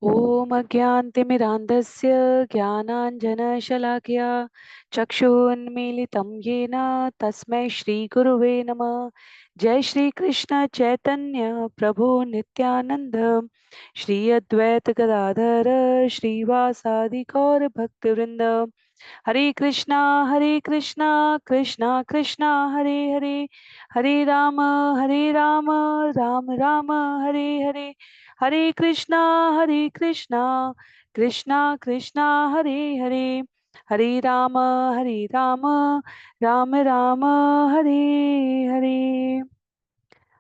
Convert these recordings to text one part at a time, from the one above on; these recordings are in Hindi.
ॐ अज्ञानतिमिरान्धस्य ज्ञानाञ्जनशलाकया चक्षुन्मीलितं येन तस्मै श्रीगुरुवे नमः। जय श्री कृष्ण चैतन्य प्रभु नित्यानंद श्री अद्वैत गदाधर श्रीवासादि गौर भक्तवृंद। हरे कृष्णा कृष्णा कृष्णा हरे हरे, हरे राम राम राम हरे हरे, हरे कृष्णा कृष्णा कृष्णा हरे हरे, हरे राम राम राम हरे हरे।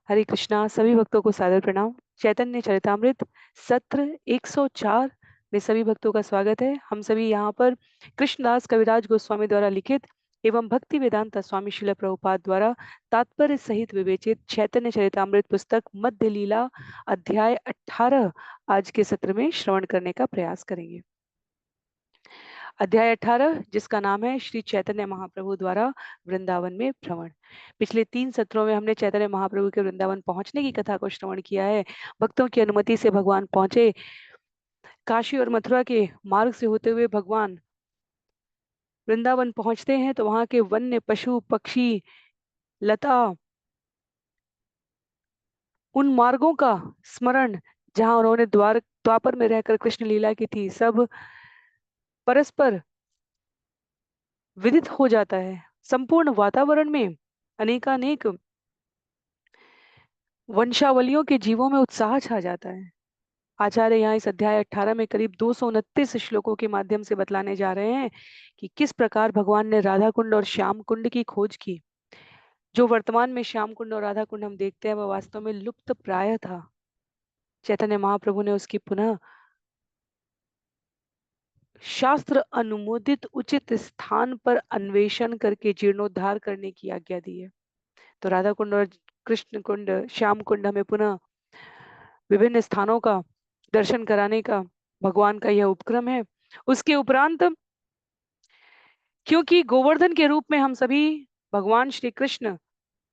हरे कृष्णा। सभी भक्तों को सादर प्रणाम। चैतन्य चरितामृत सत्र 104 में सभी भक्तों का स्वागत है। हम सभी यहाँ पर कृष्णदास कविराज गोस्वामी द्वारा लिखित एवं भक्ति वेदांता स्वामी श्रील प्रभुपाद द्वारा तात्पर्य सहित विवेचित चैतन्य चरितामृत पुस्तक मध्य लीला अध्याय 18 आज के सत्र में श्रवण करने का प्रयास करेंगे। अध्याय 18 जिसका नाम है श्री चैतन्य महाप्रभु द्वारा वृंदावन में भ्रमण। पिछले 3 सत्रों में हमने चैतन्य महाप्रभु के वृंदावन पहुंचने की कथा को श्रवण किया है। भक्तों की अनुमति से भगवान पहुंचे। काशी और मथुरा के मार्ग से होते हुए भगवान वृंदावन पहुंचते हैं तो वहां के वन्य पशु पक्षी लता उन मार्गों का स्मरण जहां उन्होंने द्वापर में रहकर कृष्ण लीला की थी सब परस्पर विदित हो जाता है। संपूर्ण वातावरण में अनेकानेक वंशावलियों के जीवों में उत्साह छा जाता है। आचार्य यहाँ इस अध्याय 18 में करीब 229 श्लोकों के माध्यम से बतलाने जा रहे हैं कि किस प्रकार भगवान ने राधा कुंड और श्याम कुंड की खोज की। जो वर्तमान में श्याम कुंड और राधा कुंड हम देखते हैं वह वास्तव में लुप्त प्राय था। चैतन्य महाप्रभु ने उसकी पुनः शास्त्र अनुमोदित उचित स्थान पर अन्वेषण करके जीर्णोद्धार करने की आज्ञा दी है। तो राधा कुंड और कृष्ण कुंड श्याम कुंड हमें पुनः विभिन्न स्थानों का दर्शन कराने का भगवान का यह उपक्रम है। उसके उपरांत क्योंकि गोवर्धन के रूप में हम सभी भगवान श्री कृष्ण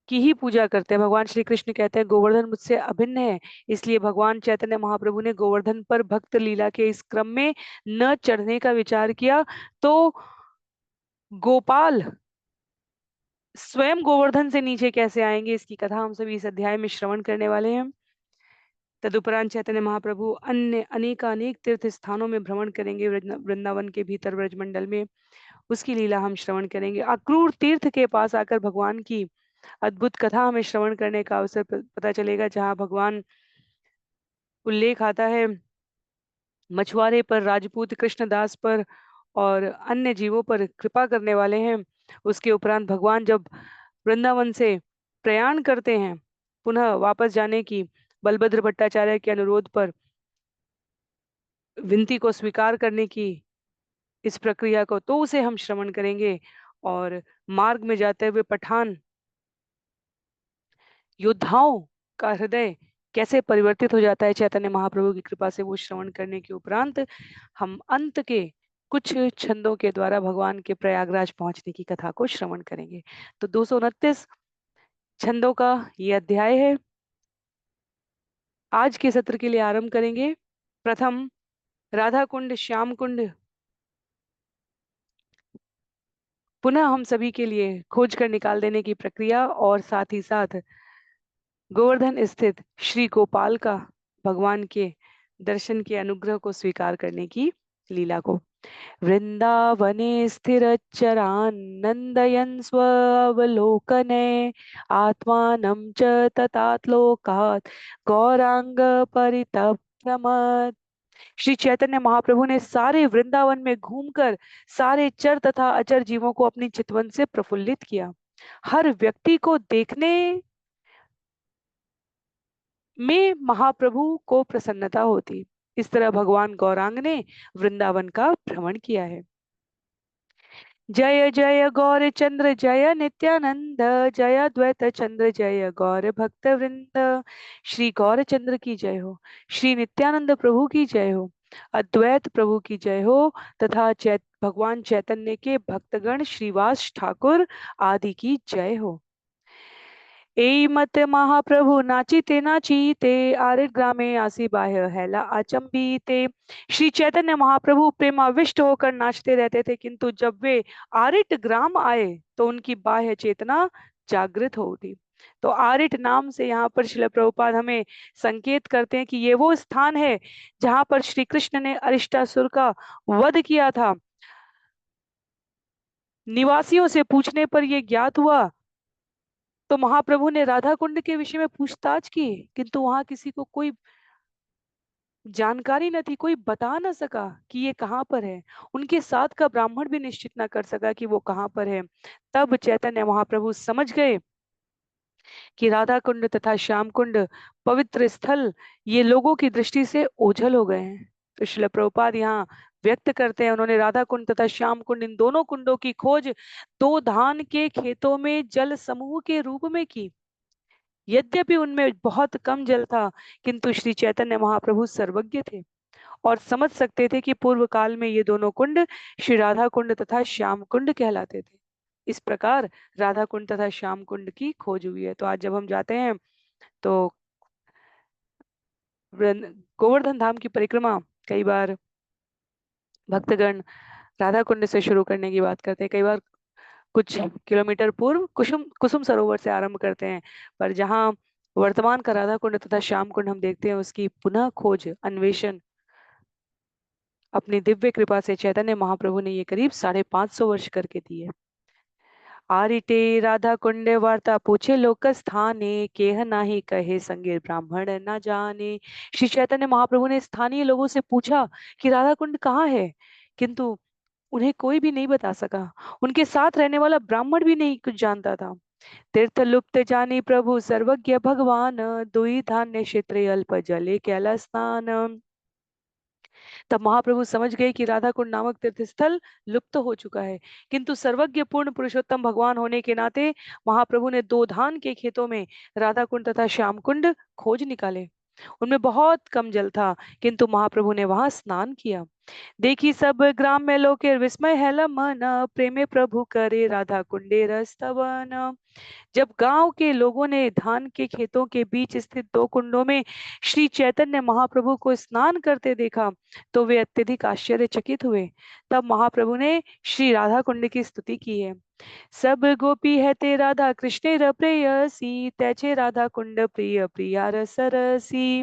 की ही पूजा करते हैं। भगवान श्री कृष्ण कहते हैं गोवर्धन मुझसे अभिन्न है, इसलिए भगवान चैतन्य महाप्रभु ने गोवर्धन पर भक्त लीला के इस क्रम में न चढ़ने का विचार किया। तो गोपाल स्वयं गोवर्धन से नीचे कैसे आएंगे, इसकी कथा हम सभी इस अध्याय में श्रवण करने वाले हैं। तदुपरांत चैतन्य महाप्रभु अन्य अनेकानेक तीर्थ स्थानों में भ्रमण करेंगे। वृंदावन के भीतर ब्रजमंडल में उसकी लीला हम श्रवण करेंगे। अक्रूर तीर्थ के पास आकर भगवान की अद्भुत कथा हमें श्रवण करने का अवसर पता चलेगा, जहाँ भगवान उल्लेख आता है मछुआरे पर, राजपूत कृष्णदास पर और अन्य जीवों पर कृपा करने वाले हैं। उसके उपरांत भगवान जब वृंदावन से प्रयाण करते हैं पुनः वापस जाने की बलभद्र भट्टाचार्य के अनुरोध पर विनती को स्वीकार करने की इस प्रक्रिया को, तो उसे हम श्रवण करेंगे। और मार्ग में जाते हुए पठान योद्धाओं का हृदय कैसे परिवर्तित हो जाता है चैतन्य महाप्रभु की कृपा से, वो श्रवण करने के उपरांत हम अंत के कुछ छंदों के द्वारा भगवान के प्रयागराज पहुंचने की कथा को श्रवण करेंगे। तो 229 छंदों का ये अध्याय है। आज के सत्र के लिए आरंभ करेंगे। प्रथम राधा कुंड श्याम कुंड पुनः हम सभी के लिए खोज कर निकाल देने की प्रक्रिया, और साथ ही साथ गोवर्धन स्थित श्री गोपाल का भगवान के दर्शन के अनुग्रह को स्वीकार करने की लीला को। वृंदावने स्थिरचरान् नन्दयन् स्वावलोकने आत्मानं च ततात्लोकात् गौरांग परितभ्रमत्। श्री चैतन्य महाप्रभु ने सारे वृंदावन में घूमकर सारे चर तथा अचर जीवों को अपनी चितवन से प्रफुल्लित किया। हर व्यक्ति को देखने में महाप्रभु को प्रसन्नता होती। इस तरह भगवान गौरांग ने वृंदावन का भ्रमण किया है। जय जय गौर चंद्र जय नित्यानंद, जय द्वैत चंद्र जय गौर भक्त वृंद। श्री गौर चंद्र की जय हो, श्री नित्यानंद प्रभु की जय हो, अद्वैत प्रभु की जय हो, तथा भगवान चैतन्य के भक्तगण श्रीवास ठाकुर आदि की जय हो। एई मत महाप्रभु नाचिते नाचिते आरित ग्रामे आसी बाह्य हैला अचंबीते। श्री चैतन्य महाप्रभु प्रेमाविष्ट होकर नाचते रहते थे, किंतु जब वे आरिट ग्राम आए तो उनकी बाह्य चेतना जागृत हो उठी। तो आरिट नाम से यहाँ पर श्रील प्रभुपाद हमें संकेत करते हैं कि ये वो स्थान है जहाँ पर श्री कृष्ण ने अरिष्टासुर का वध किया था। निवासियों से पूछने पर यह ज्ञात हुआ, तो महाप्रभु ने राधा कुंड के विषय में पूछताछ की, किंतु वहां किसी को कोई जानकारी न थी, कोई बता न सका कि ये कहाँ पर है। उनके साथ का ब्राह्मण भी निश्चित न कर सका कि वो कहाँ पर है। तब चैतन्य महाप्रभु समझ गए कि राधा कुंड तथा श्याम कुंड पवित्र स्थल ये लोगों की दृष्टि से ओझल हो गए हैं। तो श्रील प्रभुपाद यहाँ व्यक्त करते हैं, उन्होंने राधा कुंड तथा श्याम कुंड इन दोनों कुंडों की खोज दो धान के खेतों में जल समूह के रूप में की। यद्यपि उनमें बहुत कम जल था, किंतु श्री चैतन्य महाप्रभु सर्वज्ञ थे और समझ सकते थे कि पूर्व काल में ये दोनों कुंड श्री राधा कुंड तथा श्याम कुंड कहलाते थे। इस प्रकार राधा कुंड तथा श्याम कुंड की खोज हुई है। तो आज जब हम जाते हैं तो गोवर्धन धाम की परिक्रमा, कई बार भक्तगण राधा कुंड से शुरू करने की बात करते हैं, कई बार कुछ किलोमीटर पूर्व कुसुम कुसुम सरोवर से आरंभ करते हैं। पर जहाँ वर्तमान का राधा कुंड तथा श्याम कुंड हम देखते हैं, उसकी पुनः खोज अन्वेषण अपनी दिव्य कृपा से चैतन्य महाप्रभु ने ये करीब 550 वर्ष करके दी है। आरिटे राधा कुंडे वार्ता पूछे लोक स्थाने, केह नाही कहे संगे ब्राह्मण न जाने। श्री चैतन्य महाप्रभु ने स्थानीय लोगों से पूछा कि राधा कुंड कहाँ है, किंतु उन्हें कोई भी नहीं बता सका। उनके साथ रहने वाला ब्राह्मण भी नहीं कुछ जानता था। तीर्थ लुप्त जानी प्रभु सर्वज्ञ भगवान, दुई धान्य क्षेत्र अल्प जले कैला स्नान। तब महाप्रभु समझ गए कि राधा कुंड नामक तीर्थ स्थल लुप्त हो चुका है, किंतु सर्वज्ञ पूर्ण पुरुषोत्तम भगवान होने के नाते महाप्रभु ने दो धान के खेतों में राधा कुंड तथा श्याम कुंड खोज निकाले। उनमें बहुत कम जल था, किंतु महाप्रभु ने वहां स्नान किया। देखी सब ग्राम में लोके विस्मय हैला मन, प्रेमे प्रभु करे राधा कुंडे रस्तवन। जब गांव के लोगों ने धान के खेतों के बीच स्थित दो कुंडों में श्री चैतन्य महाप्रभु को स्नान करते देखा, तो वे अत्यधिक आश्चर्यचकित हुए। तब महाप्रभु ने श्री राधा कुंड की स्तुति की है। सब गोपी है ते राधा कृष्ण र प्रेयसी, तैचे राधा कुंड प्रिय प्रिया रसरसी।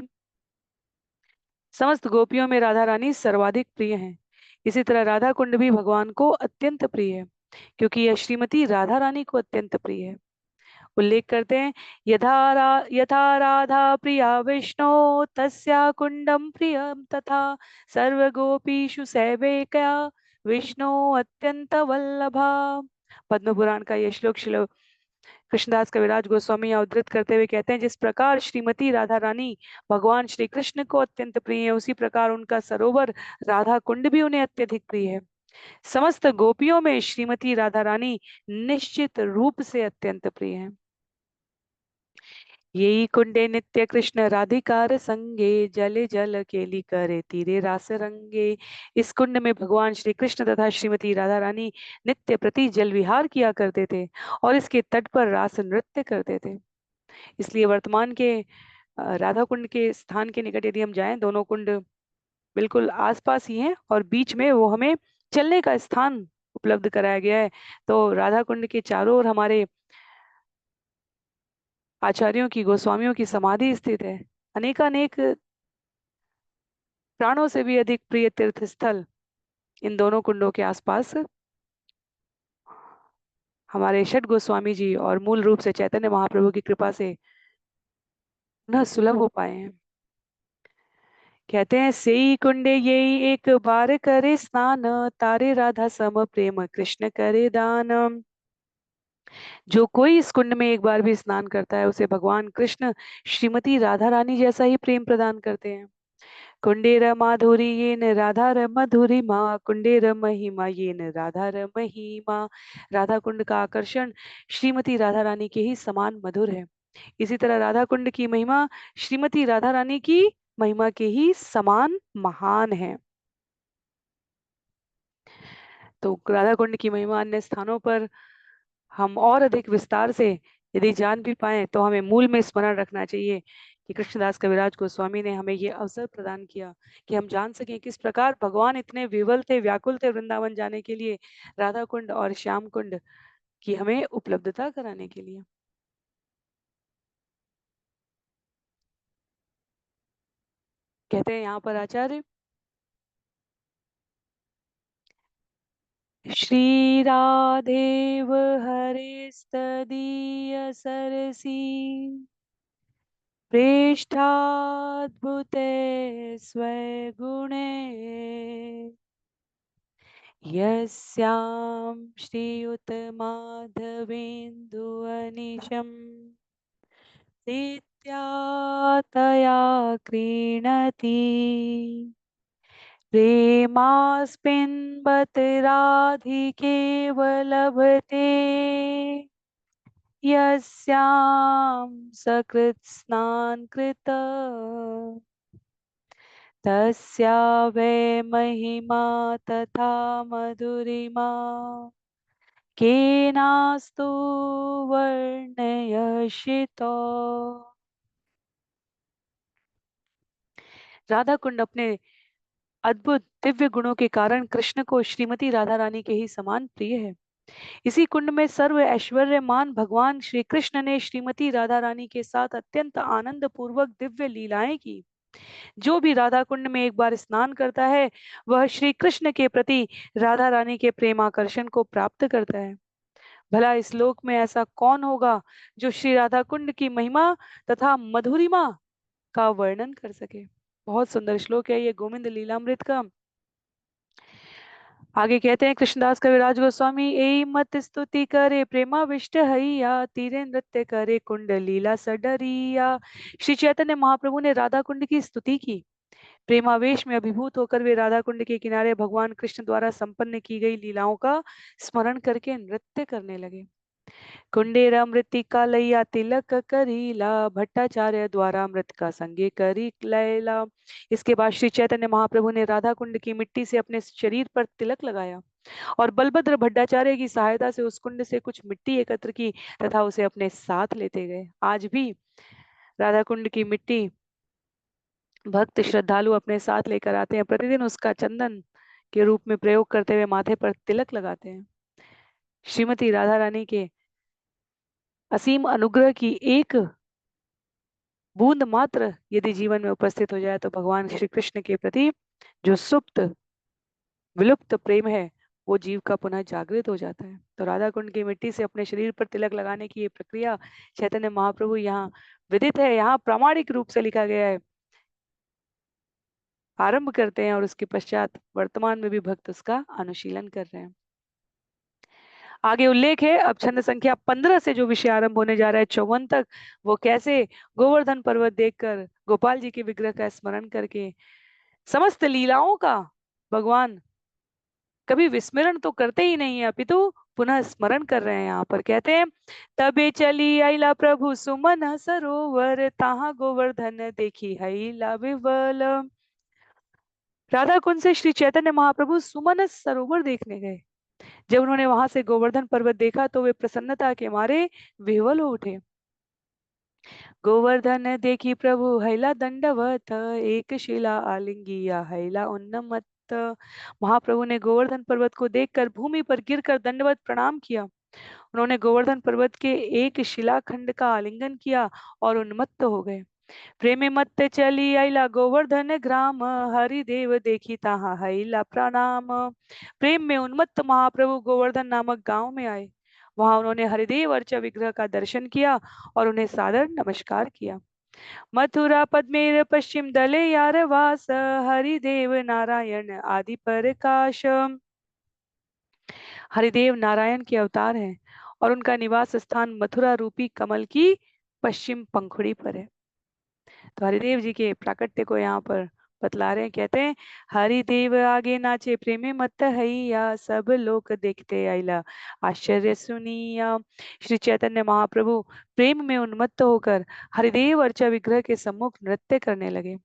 समस्त गोपियों में राधा रानी सर्वाधिक प्रिय हैं। इसी तरह राधा कुंड भी भगवान को अत्यंत प्रिय है, क्योंकि यह श्रीमती राधा रानी को अत्यंत प्रिय है। उल्लेख करते हैं, यथा राधा प्रिया विष्णु, तस्या कुंडम प्रियम तथा, सर्वगोपीषु सैवेकया विष्णु अत्यंत वल्लभा। पद्म पुराण का यह श्लोक श्री कृष्णदास कविराज गोस्वामी यहाँ उद्धृत करते हुए कहते हैं, जिस प्रकार श्रीमती राधा रानी भगवान श्री कृष्ण को अत्यंत प्रिय है, उसी प्रकार उनका सरोवर राधा कुंड भी उन्हें अत्यधिक प्रिय है। समस्त गोपियों में श्रीमती राधा रानी निश्चित रूप से अत्यंत प्रिय है। यही कुंडे नित्य कृष्ण राधिकार संगे, जले जल केली करे तीरे रास रंगे। इस कुंड में भगवान श्री कृष्ण तथा श्रीमती राधा रानी नित्य प्रति जल विहार किया करते थे और इसके तट पर रास नृत्य करते थे। इसलिए वर्तमान के राधा कुंड के स्थान के निकट यदि हम जाएं, दोनों कुंड बिल्कुल आसपास ही हैं और बीच में वो हमें चलने का स्थान उपलब्ध कराया गया है। तो राधा कुंड के चारों ओर हमारे आचार्यों की, गोस्वामियों की समाधि स्थित है। अनेकानेक प्राणों से भी अधिक प्रिय तीर्थ स्थल इन दोनों कुंडों के आसपास हमारे षट गोस्वामी जी और मूल रूप से चैतन्य महाप्रभु की कृपा से पुनः सुलभ हो पाए हैं। कहते हैं, सेई कुंडे यही एक बार करे स्नान, तारे राधा सम प्रेम कृष्ण करे दान। जो कोई इस कुंड में एक बार भी स्नान करता है, उसे भगवान कृष्ण श्रीमती राधा रानी जैसा ही प्रेम प्रदान करते हैं। कुंडेर माधुरी येन राधार मधुरिमा, कुंडेर महिमा येन राधार महिमा। राधा कुंड का आकर्षण श्रीमती राधा रानी के ही समान मधुर है। इसी तरह राधा कुंड की महिमा श्रीमती राधा रानी की महिमा के ही समान महान है। तो राधा कुंड की महिमा अन्य स्थानों पर हम और अधिक विस्तार से यदि जान भी पाए तो हमें मूल में स्मरण रखना चाहिए कि कृष्णदास कविराज गोस्वामी ने हमें ये अवसर प्रदान किया कि हम जान सकें किस प्रकार भगवान इतने विवल थे, व्याकुल थे वृंदावन जाने के लिए, राधा कुंड और श्याम कुंड की हमें उपलब्धता कराने के लिए। कहते हैं यहाँ पर आचार्य, श्री राधेव हरिस्तदीय सरसी प्रेष्ठाद्भुते स्वगुणे यस्यां श्रीयुतमाधवेन्दु अनिशम् प्रीत्या तया क्रीणति प्रेमास्मिन् राधिकेव लभते यस्यां सकृत्स्नान् कृत तस्या वै महिमा तथा मधुरिमा केनास्तु वर्णयशितो। राधा कुंड अपने अद्भुत दिव्य गुणों के कारण कृष्ण को श्रीमती राधा रानी के ही समान प्रिय है। इसी कुंड में सर्व ऐश्वर्यमान भगवान श्री कृष्ण ने श्रीमती राधा रानी के साथ अत्यंत आनंद पूर्वक दिव्य लीलाएं की। जो भी राधा कुंड में एक बार स्नान करता है वह श्री कृष्ण के प्रति राधा रानी के प्रेमाकर्षण को प्राप्त करता है। भला इस लोक में ऐसा कौन होगा जो श्री राधा कुंड की महिमा तथा मधुरिमा का वर्णन कर सके। बहुत सुंदर श्लोक है ये गोविंद लीलामृत का। आगे कहते हैं कृष्णदास कविराज गोस्वामी, ए मत स्तुति करे प्रेमाविष्ट हैया तीरे नृत्य करे कुंड लीला सडरिया। श्री चैतन्य महाप्रभु ने राधा कुंड की स्तुति की। प्रेमावेश में अभिभूत होकर वे राधा कुंड के किनारे भगवान कृष्ण द्वारा संपन्न की गई लीलाओं का स्मरण करके नृत्य करने लगे। कुंडेरा मृतिका लैया तिलक करीला भट्टाचार्य द्वारा मृत का संगे करी लैला। इसके बाद श्री चैतन्य महाप्रभु ने राधा कुंड की मिट्टी से अपने शरीर पर तिलक लगाया और बलभद्र भट्टाचार्य की सहायता से उस कुंड से कुछ मिट्टी एकत्र की तथा उसे अपने साथ लेते गए। आज भी राधा कुंड की मिट्टी भक्त श्रद्धालु अपने साथ लेकर आते हैं, प्रतिदिन उसका चंदन के रूप में प्रयोग करते हुए माथे पर तिलक लगाते हैं। श्रीमती राधा रानी के असीम अनुग्रह की एक बूंद मात्र यदि जीवन में उपस्थित हो जाए तो भगवान श्री कृष्ण के प्रति जो सुप्त विलुप्त प्रेम है वो जीव का पुनः जागृत हो जाता है। तो राधा कुंड की मिट्टी से अपने शरीर पर तिलक लगाने की ये प्रक्रिया चैतन्य महाप्रभु यहाँ विदित है, यहाँ प्रामाणिक रूप से लिखा गया है, आरंभ करते हैं और उसके पश्चात वर्तमान में भी भक्त उसका अनुशीलन कर रहे हैं। आगे उल्लेख है अब छंद संख्या 15 से जो विषय आरंभ होने जा रहा है 54 तक, वो कैसे गोवर्धन पर्वत देखकर गोपाल जी के विग्रह का स्मरण करके समस्त लीलाओं का भगवान कभी विस्मरण तो करते ही नहीं है अपितु पुनः स्मरण कर रहे हैं। यहाँ पर कहते हैं, तबे चली आइला प्रभु सुमन सरोवर ताहा गोवर्धन देखी हैला विवल। राधा कुंज से श्री चैतन्य महाप्रभु सुमन सरोवर देखने गए। जब उन्होंने वहां से गोवर्धन पर्वत देखा तो वे प्रसन्नता के मारे विह्वल हो उठे। गोवर्धन देखी प्रभु हैला दंडवत एक शिला आलिंगिया हैला उन्नमत। महाप्रभु ने गोवर्धन पर्वत को देखकर भूमि पर गिरकर दंडवत प्रणाम किया। उन्होंने गोवर्धन पर्वत के एक शिलाखंड का आलिंगन किया और उन्मत्त हो गए। प्रेमे मत चली आइला गोवर्धन ग्राम हरिदेव देखी ताहा हैला प्रणाम। प्रेम में उन्मत्त महाप्रभु गोवर्धन नामक गांव में आए। वहां उन्होंने हरिदेव अर्चा विग्रह का दर्शन किया और उन्हें सादर नमस्कार किया। मथुरा पद्मेर पश्चिम दले यार वास हरिदेव नारायण आदि प्रकाश। हरिदेव नारायण के अवतार हैं और उनका निवास स्थान मथुरा रूपी कमल की पश्चिम पंखुड़ी पर है। तो हरिदेव जी के प्राकट्य को यहाँ पर बतला रहे हैं। कहते हैं, हरिदेव आगे नाचे प्रेमे मत हैया सब लोग देखते आइला आश्चर्य सुनिया। श्री चैतन्य महाप्रभु प्रेम में उन्मत्त होकर हरिदेव अर्चा विग्रह के सम्मुख नृत्य करने लगे।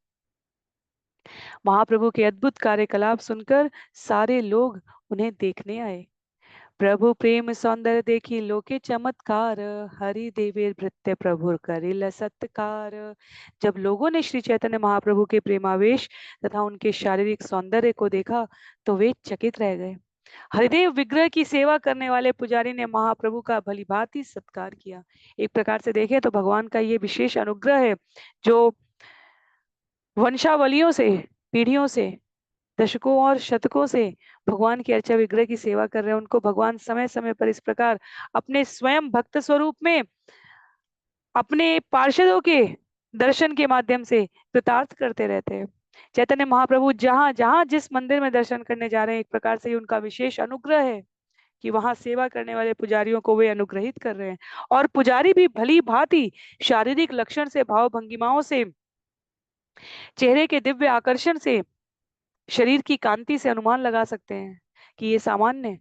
महाप्रभु के अद्भुत कार्यकलाप सुनकर सारे लोग उन्हें देखने आए। प्रभु प्रेम सौंदर्य देखी लोके चमत्कार, हरि देवे भृत्य प्रभु करिल सत्कार। जब लोगों ने श्री चैतन्य महाप्रभु के प्रेमावेश तथा उनके शारीरिक सौंदर्य को देखा तो वे चकित रह गए। हरिदेव विग्रह की सेवा करने वाले पुजारी ने महाप्रभु का भलीभांति सत्कार किया। एक प्रकार से देखें तो भगवान का ये विशेष अनुग्रह है, जो वंशावलियों से, पीढ़ियों से, दशकों और शतकों से भगवान के अर्चा विग्रह की सेवा कर रहे हैं, उनको भगवान समय समय पर इस प्रकार अपने स्वयं भक्त स्वरूप में अपने पार्षदों के दर्शन के माध्यम से कृतार्थ करते रहते हैं। चैतन्य महाप्रभु जहां जहां जिस मंदिर में दर्शन करने जा रहे हैं, एक प्रकार से उनका विशेष अनुग्रह है कि वहां सेवा करने वाले पुजारियों को वे अनुग्रहित कर रहे हैं। और पुजारी भी भली भांति शारीरिक लक्षण से, भाव भंगिमाओं से, चेहरे के दिव्य आकर्षण से, शरीर की कांति से अनुमान लगा सकते हैं कि ये सामान्य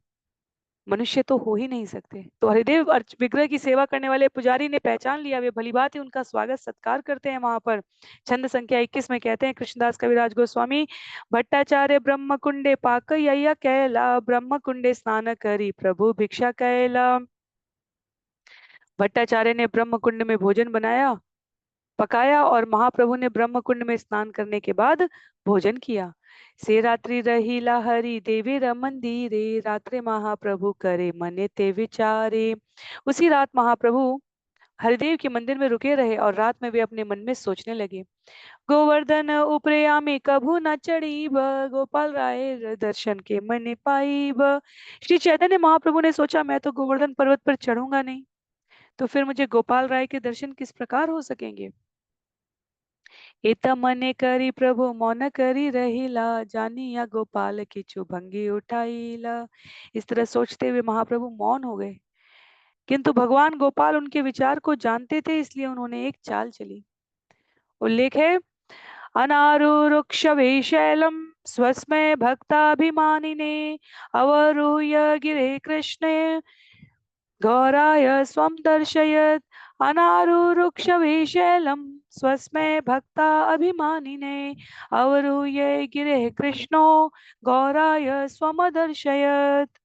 मनुष्य तो हो ही नहीं सकते। तो हरिदेव विग्रह की सेवा करने वाले पुजारी ने पहचान लिया, वे भलीभांति उनका स्वागत सत्कार करते हैं वहां पर। छंद संख्या 21 में कहते हैं, कृष्णदास कविराज गोस्वामी, भट्टाचार्य ब्रह्म कुंडे पाक यया कैला, ब्रह्म कुंडे स्नान करी प्रभु भिक्षा कैला। भट्टाचार्य ने ब्रह्म कुंड में भोजन पकाया और महाप्रभु ने ब्रह्म कुंड में स्नान करने के बाद भोजन किया। से रात्रि रहीला हरि देवी मंदिरे, रात्रे महाप्रभु करे मने ते विचारे। उसी रात महाप्रभु हरिदेव के मंदिर में रुके रहे और रात में वे अपने मन में सोचने लगे, गोवर्धन उपरे आमे कभू न चढ़ीब, गोपाल राय दर्शन के मने पाईब। श्री चैतन्य महाप्रभु ने सोचा, मैं तो गोवर्धन पर्वत पर चढ़ूंगा नहीं, तो फिर मुझे गोपाल राय के दर्शन किस प्रकार हो सकेंगे। इत मने करी प्रभु मौन करी रहीला, जानिया गोपाल किचु भंगी उठाईला। इस तरह सोचते हुए महाप्रभु मौन हो गए, किंतु भगवान गोपाल उनके विचार को जानते थे, इसलिए उन्होंने एक चाल चली। उल्लेख है, अनारुरुक्ष शैलम स्वस्मय भक्ताभिमानिने, अवरुह्य गिरे कृष्ण गौराय स्वं दर्शयत्। अनारुरुक्ष शैलम स्वस्मय भक्ता अभिमानिने, अवरुह्य गिरे कृष्णो गौराय स्वम दर्शयत्।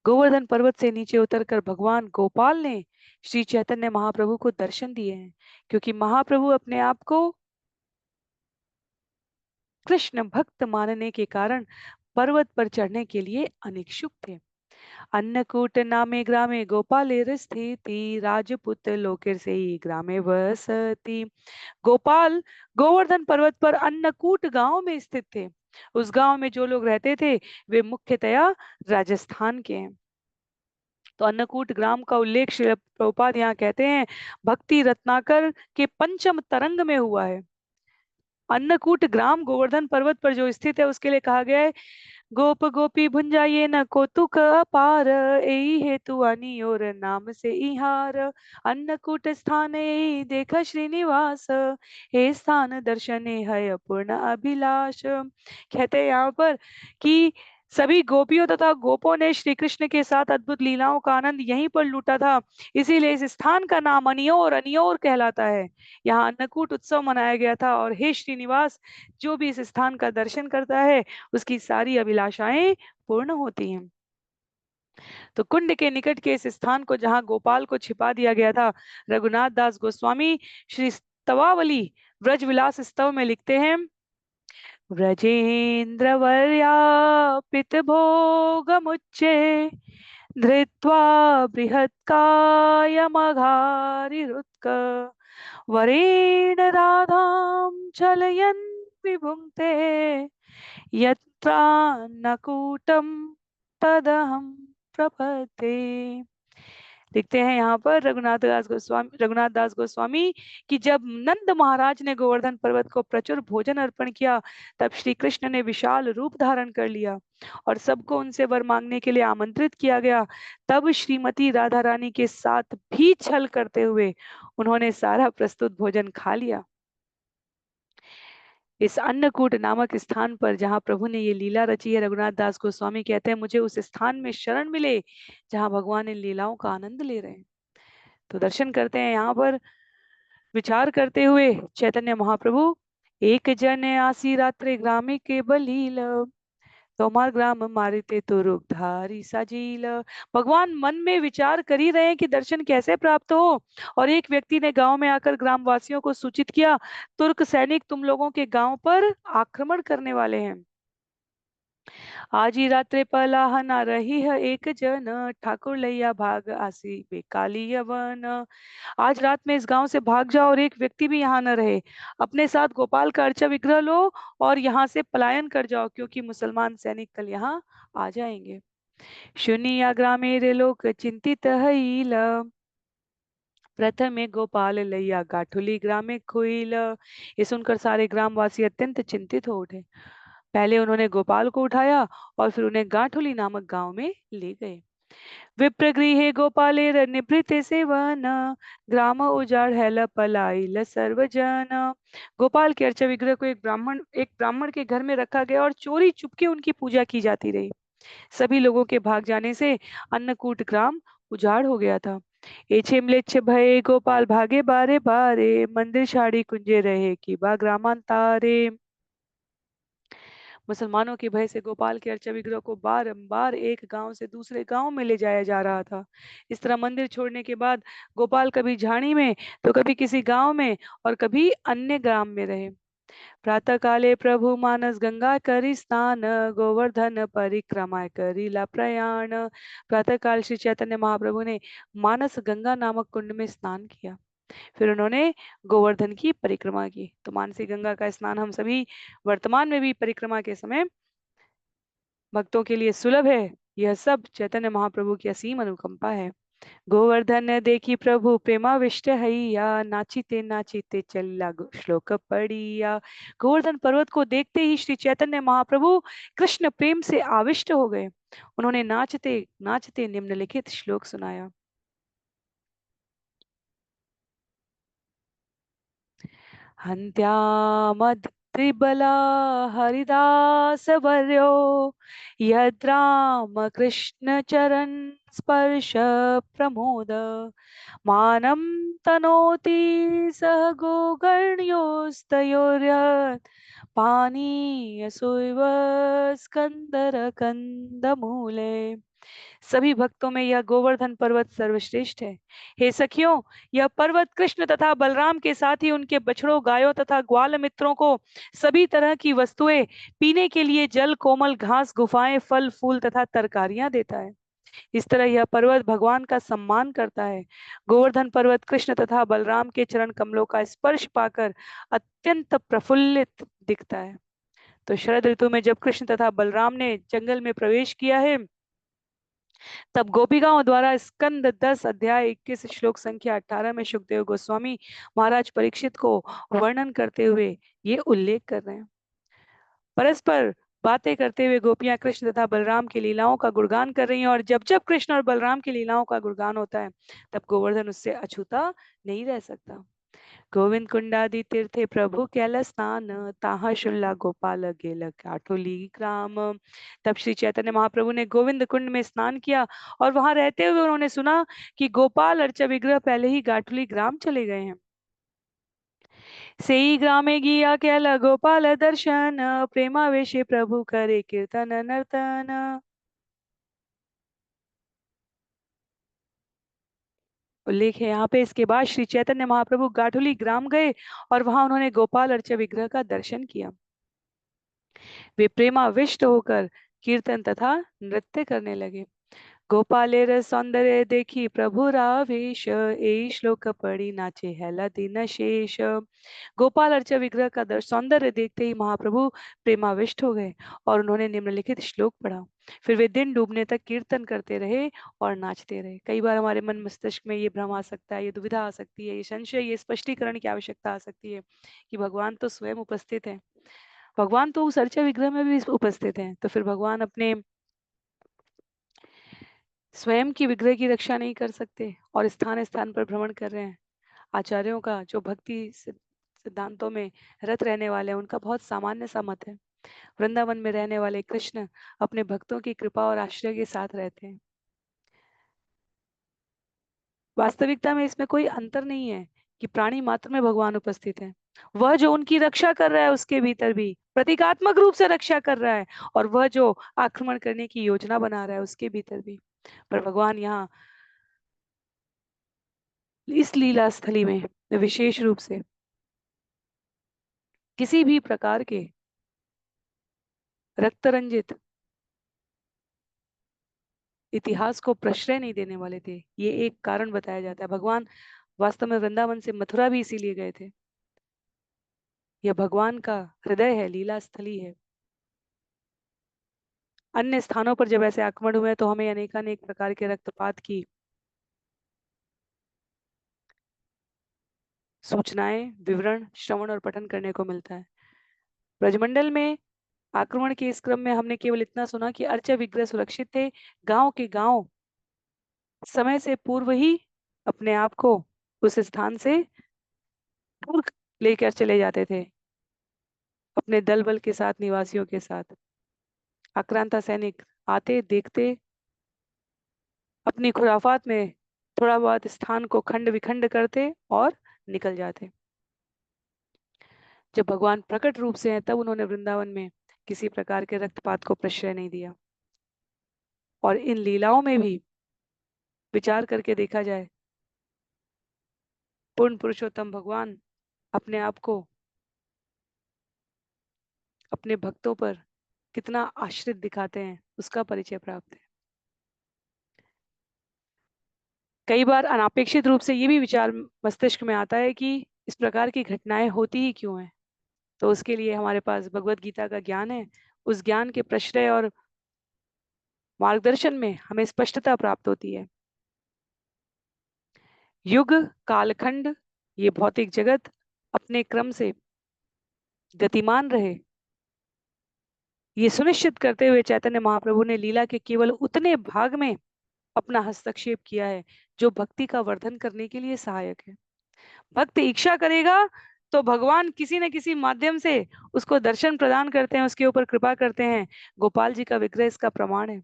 गोवर्धन पर्वत से नीचे उतरकर भगवान गोपाल ने श्री चैतन्य महाप्रभु को दर्शन दिए हैं, क्योंकि महाप्रभु अपने आप को कृष्ण भक्त मानने के कारण पर्वत पर चढ़ने के लिए अनिच्छुक थे। अन्नकूट नामे ग्रामे गोपालेर स्थिति, राजपुत लोकेर से ही ग्रामे वसती। गोपाल गोवर्धन पर्वत पर अन्नकूट गांव में स्थित थे। उस गांव में जो लोग रहते थे वे मुख्यतया राजस्थान के हैं। तो अन्नकूट ग्राम का उल्लेख श्री प्रभुपाद यहाँ कहते हैं, भक्ति रत्नाकर के पंचम तरंग में हुआ है। अन्नकूट ग्राम गोवर्धन पर्वत पर जो स्थित है, उसके लिए कहा गया है, गोप गोपी भुंजाइए न कौतुक अपार, एही हेतु आनी और नाम से इहार। अन्नकूट स्थान एही देख श्रीनिवास, हे स्थान दर्शने है पूर्ण अभिलाष। कहते हैं यहाँ पर कि सभी गोपियों तथा गोपों ने श्री कृष्ण के साथ अद्भुत लीलाओं का आनंद यहीं पर लूटा था, इसीलिए इस स्थान का नाम अनियोर अनियोर कहलाता है। यहाँ अन्नकूट उत्सव मनाया गया था और हे श्रीनिवास, जो भी इस स्थान का दर्शन करता है उसकी सारी अभिलाषाएं पूर्ण होती हैं। तो कुंड के निकट के इस स्थान को जहां गोपाल को छिपा दिया गया था, रघुनाथ दास गोस्वामी श्री स्तवावली व्रज विलास स्तव में लिखते हैं, व्रजेन्द्र वर्यापित भोगमुच्चे, धृत्वा बृहत्कायमघारिरुत्क, वरेण राधां चलयन् विभुङ्क्ते, यत्रान्नकूटं तदहं प्रपद्ये। लिखते हैं यहाँ पर रघुनाथ दास गोस्वामी कि जब नंद महाराज ने गोवर्धन पर्वत को प्रचुर भोजन अर्पण किया, तब श्री कृष्ण ने विशाल रूप धारण कर लिया और सबको उनसे वर मांगने के लिए आमंत्रित किया गया। तब श्रीमती राधा रानी के साथ भी छल करते हुए उन्होंने सारा प्रस्तुत भोजन खा लिया। इस अन्नकूट नामक स्थान पर जहां प्रभु ने ये लीला रची है, रघुनाथ दास गोस्वामी कहते हैं, मुझे उस स्थान में शरण मिले जहां भगवान इन लीलाओं का आनंद ले रहे हैं। तो दर्शन करते हैं यहाँ पर विचार करते हुए चैतन्य महाप्रभु, एक जन आसी रात्रि ग्रामे के बलील, तोमार ग्राम मारिते तुरुक धारी साजील। भगवान मन में विचार कर ही रहे हैं कि दर्शन कैसे प्राप्त हो, और एक व्यक्ति ने गांव में आकर ग्रामवासियों को सूचित किया, तुर्क सैनिक तुम लोगों के गांव पर आक्रमण करने वाले हैं। आजी रात्रे पलाह ना रही है एक जन, ठाकुर लैया भाग आसी बेकाली यवन। आज रात में इस गांव से भाग जाओ और एक व्यक्ति भी यहाँ न रहे। अपने साथ गोपाल का अर्चा विग्रह लो और यहाँ से पलायन कर जाओ, क्योंकि मुसलमान सैनिक कल यहाँ आ जाएंगे। शुनिया ग्रामेरे लोग चिंतित हईल, प्रथमे गोपाल लैया गाठुली ग्रामे खुईल। ये सुनकर सारे ग्रामवासी अत्यंत चिंतित हो उठे। पहले उन्होंने गोपाल को उठाया और फिर उन्हें गाठुली नामक गांव में ले गए। विप्रगृहे गोपालेर निभृते सेवन, ग्राम उजाड़ हैला पलाइल सर्वजन। गोपाल के अर्चा विग्रह को एक ब्राह्मण के घर में रखा गया और चोरी चुपके उनकी पूजा की जाती रही। सभी लोगों के भाग जाने से अन्नकूट ग्राम उजाड़ हो गया था। एछे म्लेच्छ भये गोपाल भागे बारे बारे, मंदिर शाड़ी कुंजे रहे कि बा ग्रामांतारे। मुसलमानों के भय से गोपाल के अर्चा विग्रह को बारंबार एक गांव से दूसरे गांव में ले जाया जा रहा था। इस तरह मंदिर छोड़ने के बाद गोपाल कभी झाड़ी में तो कभी किसी गांव में और कभी अन्य ग्राम में रहे। प्रातः काले प्रभु मानस गंगा करी स्नान, गोवर्धन परिक्रमा करीला प्रयाण। प्रातः काल श्री चैतन्य महाप्रभु ने मानस गंगा नामक कुंड में स्नान किया, फिर उन्होंने गोवर्धन की परिक्रमा की। तो मानसी गंगा का स्नान हम सभी वर्तमान में भी परिक्रमा के समय भक्तों के लिए सुलभ है। यह सब चैतन्य महाप्रभु की असीम अनुकंपा है। गोवर्धन देखी प्रभु प्रेमाविष्ट हैया, नाचिते नाचिते चलिला श्लोक पढ़िया। गोवर्धन पर्वत को देखते ही श्री चैतन्य महाप्रभु कृष्ण प्रेम से आविष्ट हो गए। उन्होंने नाचते नाचते निम्नलिखित श्लोक सुनाया। हन्त्यामद्रिबला हरिदास वर्यो, यद्राम कृष्ण चरण स्पर्श प्रमोद, मानं तनोति सह गोगण्योस्तयोर्यत् पानीयसुइव स्कंदर कंदमूले। सभी भक्तों में यह गोवर्धन पर्वत सर्वश्रेष्ठ है। हे सखियों, यह पर्वत कृष्ण तथा बलराम के साथ ही उनके बछड़ों, गायों तथा ग्वाल मित्रों को सभी तरह की वस्तुएं, पीने के लिए जल, कोमल घास, गुफाएं, फल फूल तथा तरकारियां देता है। इस तरह यह पर्वत भगवान का सम्मान करता है। गोवर्धन पर्वत कृष्ण तथा बलराम के चरण कमलों का स्पर्श पाकर अत्यंत प्रफुल्लित दिखता है। तो शरद ऋतु में जब कृष्ण तथा बलराम ने जंगल में प्रवेश किया है, तब गोपिकाओं द्वारा स्कंद 10 अध्याय 21 श्लोक संख्या 18 में सुखदेव गोस्वामी महाराज परीक्षित को वर्णन करते हुए ये उल्लेख कर रहे हैं। परस्पर बातें करते हुए गोपियां कृष्ण तथा बलराम की लीलाओं का गुणगान कर रही हैं, और जब जब कृष्ण और बलराम की लीलाओं का गुणगान होता है, तब गोवर्धन उससे अछूता नहीं रह सकता। गोविंद कुंडादि तीर्थे प्रभु कैल स्नान, ताहा शुल्ला गोपाल गेल काठोली ग्राम। तब श्री चैतन्य महाप्रभु ने गोविंद कुंड में स्नान किया, और वहां रहते हुए उन्होंने सुना कि गोपाल अर्चा विग्रह पहले ही गाठुली ग्राम चले गए हैं। सेई ग्रामे गिया कैल गोपाल दर्शन, प्रेमावेशे प्रभु करे कीर्तन नर्तन। उल्लेख है यहाँ पे। इसके बाद श्री चैतन्य महाप्रभु गाठुली ग्राम गए और वहां उन्होंने गोपाल अर्चा विग्रह का दर्शन किया। वे प्रेमाविष्ट होकर कीर्तन तथा नृत्य करने लगे। गोपालेर सौंदर्य देखी प्रभु रावेश, ए श्लोक पढ़ी नाचे हैला दीन शेष। गोपाल अर्चा विग्रह का सौंदर्य देखते ही महाप्रभु प्रेमाविष्ट हो गए और उन्होंने निम्नलिखित श्लोक पढ़ा। फिर वे दिन डूबने तक कीर्तन करते रहे और नाचते रहे। कई बार हमारे मन मस्तिष्क में ये भ्रम आ सकता है, ये दुविधा आ सकती है, ये संशय, ये स्पष्टीकरण की आवश्यकता आ सकती है कि भगवान तो स्वयं उपस्थित है, भगवान तो उस अर्चा विग्रह में भी उपस्थित हैं, तो फिर भगवान अपने स्वयं की विग्रह की रक्षा नहीं कर सकते और स्थान स्थान पर भ्रमण कर रहे हैं। आचार्यों का, जो भक्ति सिद्धांतों में रत रहने वाले हैं, उनका बहुत सामान्य सा मत है। वृंदावन में रहने वाले कृष्ण अपने भक्तों की कृपा और आश्रय के साथ रहते हैं। वास्तविकता में इसमें कोई अंतर नहीं है कि प्राणी मात्र में भगवान उपस्थित है। वह जो उनकी रक्षा कर रहा है उसके भीतर भी प्रतीकात्मक रूप से रक्षा कर रहा है, और वह जो आक्रमण करने की योजना बना रहा है उसके भीतर भी। पर भगवान यहाँ इस लीला स्थली में विशेष रूप से किसी भी प्रकार के रक्त रंजित इतिहास को प्रश्रय नहीं देने वाले थे। ये एक कारण बताया जाता है। भगवान वास्तव में वृंदावन से मथुरा भी इसीलिए गए थे। यह भगवान का हृदय है, लीला स्थली है। अन्य स्थानों पर जब ऐसे आक्रमण हुए तो हमें अनेकानेक प्रकार के रक्तपात की सूचनाएं, विवरण, श्रवण और पठन करने को मिलता है। ब्रजमंडल में आक्रमण के इस क्रम में हमने केवल इतना सुना कि अर्चा विग्रह सुरक्षित थे। गांव के गांव समय से पूर्व ही अपने आप को उस स्थान से दूर लेकर चले जाते थे, अपने दल बल के साथ, निवासियों के साथ। आक्रांता सैनिक आते, देखते, अपनी खुराफात में थोड़ा बहुत स्थान को खंड विखंड करते और निकल जाते। जब भगवान प्रकट रूप से हैं तब उन्होंने वृंदावन में किसी प्रकार के रक्तपात को प्रश्रय नहीं दिया। और इन लीलाओं में भी विचार करके देखा जाए, पूर्ण पुरुषोत्तम भगवान अपने आप को अपने भक्तों पर कितना आश्रित दिखाते हैं उसका परिचय प्राप्त है। कई बार अनापेक्षित रूप से ये भी विचार मस्तिष्क में आता है कि इस प्रकार की घटनाएं होती ही क्यों हैं। तो उसके लिए हमारे पास भगवत गीता का ज्ञान है। उस ज्ञान के प्रश्रय और मार्गदर्शन में हमें स्पष्टता प्राप्त होती है। युग, कालखंड, ये भौतिक जगत अपने क्रम से गतिमान रहे, ये सुनिश्चित करते हुए चैतन्य महाप्रभु ने लीला के केवल उतने भाग में अपना हस्तक्षेप किया है जो भक्ति का वर्धन करने के लिए सहायक है। भक्त इच्छा करेगा तो भगवान किसी न किसी माध्यम से उसको दर्शन प्रदान करते हैं, उसके ऊपर कृपा करते हैं। गोपाल जी का विग्रह इसका प्रमाण है।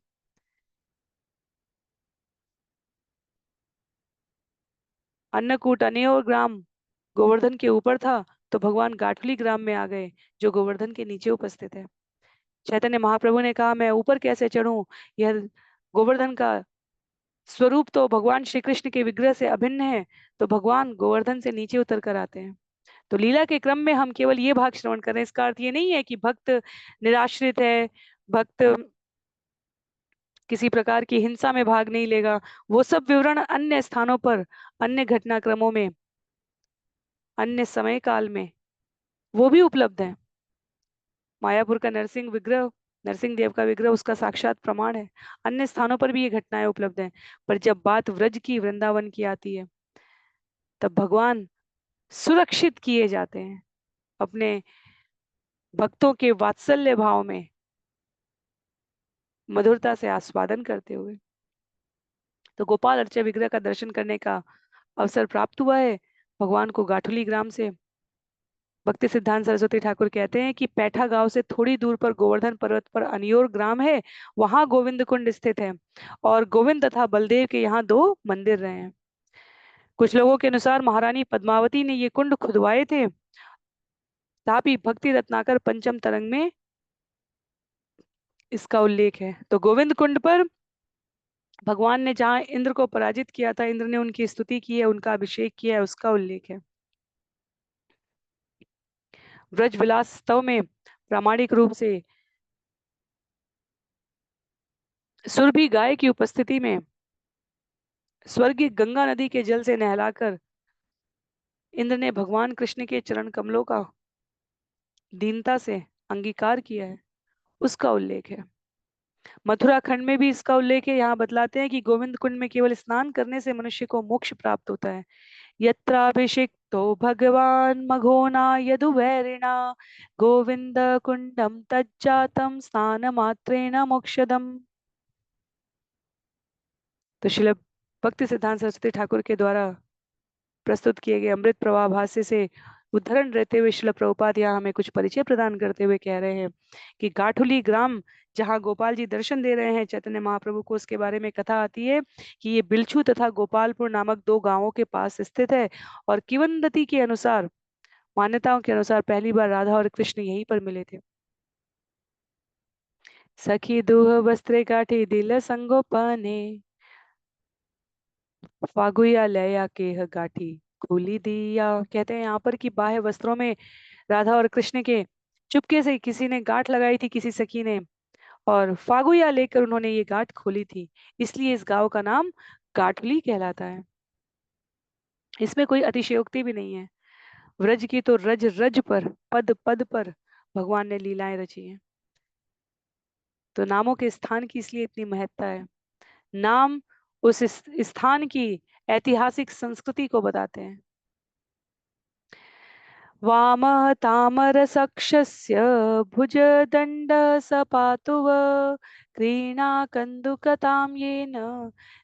अन्नकूट अनेर ग्राम गोवर्धन के ऊपर था, तो भगवान गाठुली ग्राम में आ गए जो गोवर्धन के नीचे उपस्थित है। चैतन्य महाप्रभु ने कहा मैं ऊपर कैसे चढ़ूं, यह गोवर्धन का स्वरूप तो भगवान श्री कृष्ण के विग्रह से अभिन्न है, तो भगवान गोवर्धन से नीचे उतर कर आते हैं। तो लीला के क्रम में हम केवल ये भाग श्रवण कर रहे हैं। इसका अर्थ ये नहीं है कि भक्त निराश्रित है, भक्त किसी प्रकार की हिंसा में भाग नहीं लेगा। वो सब विवरण अन्य स्थानों पर, अन्य घटनाक्रमों में, अन्य समय काल में वो भी उपलब्ध है। मायापुर का नरसिंह विग्रह, नरसिंह देव का विग्रह उसका साक्षात प्रमाण है। अन्य स्थानों पर भी ये घटनाएं उपलब्ध हैं। पर जब बात व्रज की, वृंदावन की आती है, तब भगवान सुरक्षित किए जाते हैं अपने भक्तों के वात्सल्य भाव में मधुरता से आस्वादन करते हुए। तो गोपाल अर्चा विग्रह का दर्शन करने का अवसर प्राप्त हुआ है भगवान को गाठुली ग्राम से। भक्ति सिद्धांत सरस्वती ठाकुर कहते हैं कि पैठा गांव से थोड़ी दूर पर गोवर्धन पर्वत पर अनियोर ग्राम है, वहां गोविंद कुंड स्थित है, और गोविंद तथा बलदेव के यहाँ दो मंदिर रहे हैं। कुछ लोगों के अनुसार महारानी पद्मावती ने ये कुंड खुदवाए थे। तथापि भक्ति रत्नाकर पंचम तरंग में इसका उल्लेख है। तो गोविंद कुंड पर भगवान ने जहाँ इंद्र को पराजित किया था, इंद्र ने उनकी स्तुति की है, उनका अभिषेक किया है, उसका उल्लेख है। व्रज विलास स्तव में प्रामाणिक रूप से सुरभि गाय की उपस्थिति में स्वर्गीय गंगा नदी के जल से नहलाकर इंद्र ने भगवान कृष्ण के चरण कमलों का दीनता से अंगीकार किया है, उसका उल्लेख है। मथुरा खंड में भी इसका उल्लेख है। यहाँ बतलाते हैं कि गोविंद कुंड में केवल स्नान करने से मनुष्य को मोक्ष प्राप्त होता है। यत्राभिषिक्तो भगवान मघोना यदुवैरिणा गोविंद कुंडम तज्जातम स्नान मात्रेण मोक्षदम। तो श्रील भक्ति सिद्धांत सरस्वती ठाकुर के द्वारा प्रस्तुत किए गए अमृत प्रवाह भाष्य से उद्धरण रहते हुए श्रील प्रभुपाद यहाँ हमें कुछ परिचय प्रदान करते हुए कह रहे हैं कि गाठुली ग्राम जहाँ गोपाल जी दर्शन दे रहे हैं चैतन्य महाप्रभु को, उसके बारे में कथा आती है कि ये बिलछू तथा गोपालपुर नामक दो गांवों के पास स्थित है। और किवंदती के अनुसार, मान्यताओं के अनुसार पहली बार राधा और कृष्ण यहीं पर मिले थे। सखी दुह वस्त्रे काठी दिल संगोपने, फागुया लया केह गाठी खोली दिया। कहते हैं यहाँ पर कि बाह्य वस्त्रों में राधा और कृष्ण के चुपके से किसी ने गांठ लगाई थी, किसी सखी ने, और फागुया लेकर उन्होंने ये गांठ खोली थी। इसलिए इस गांव का नाम गाठुली कहलाता है। इसमें कोई अतिशयोक्ति भी नहीं है। व्रज की तो रज रज पर, पद पद पर भगवान ने लीलाएं रची हैं। तो नामों के स्थान की इसलिए इतनी महत्ता है। नाम उस स्थान की ऐतिहासिक संस्कृति को बताते हैं। वामः तामरसक्षस्य भुजदण्ड सपातुव, क्रीणाकन्दुकतां येन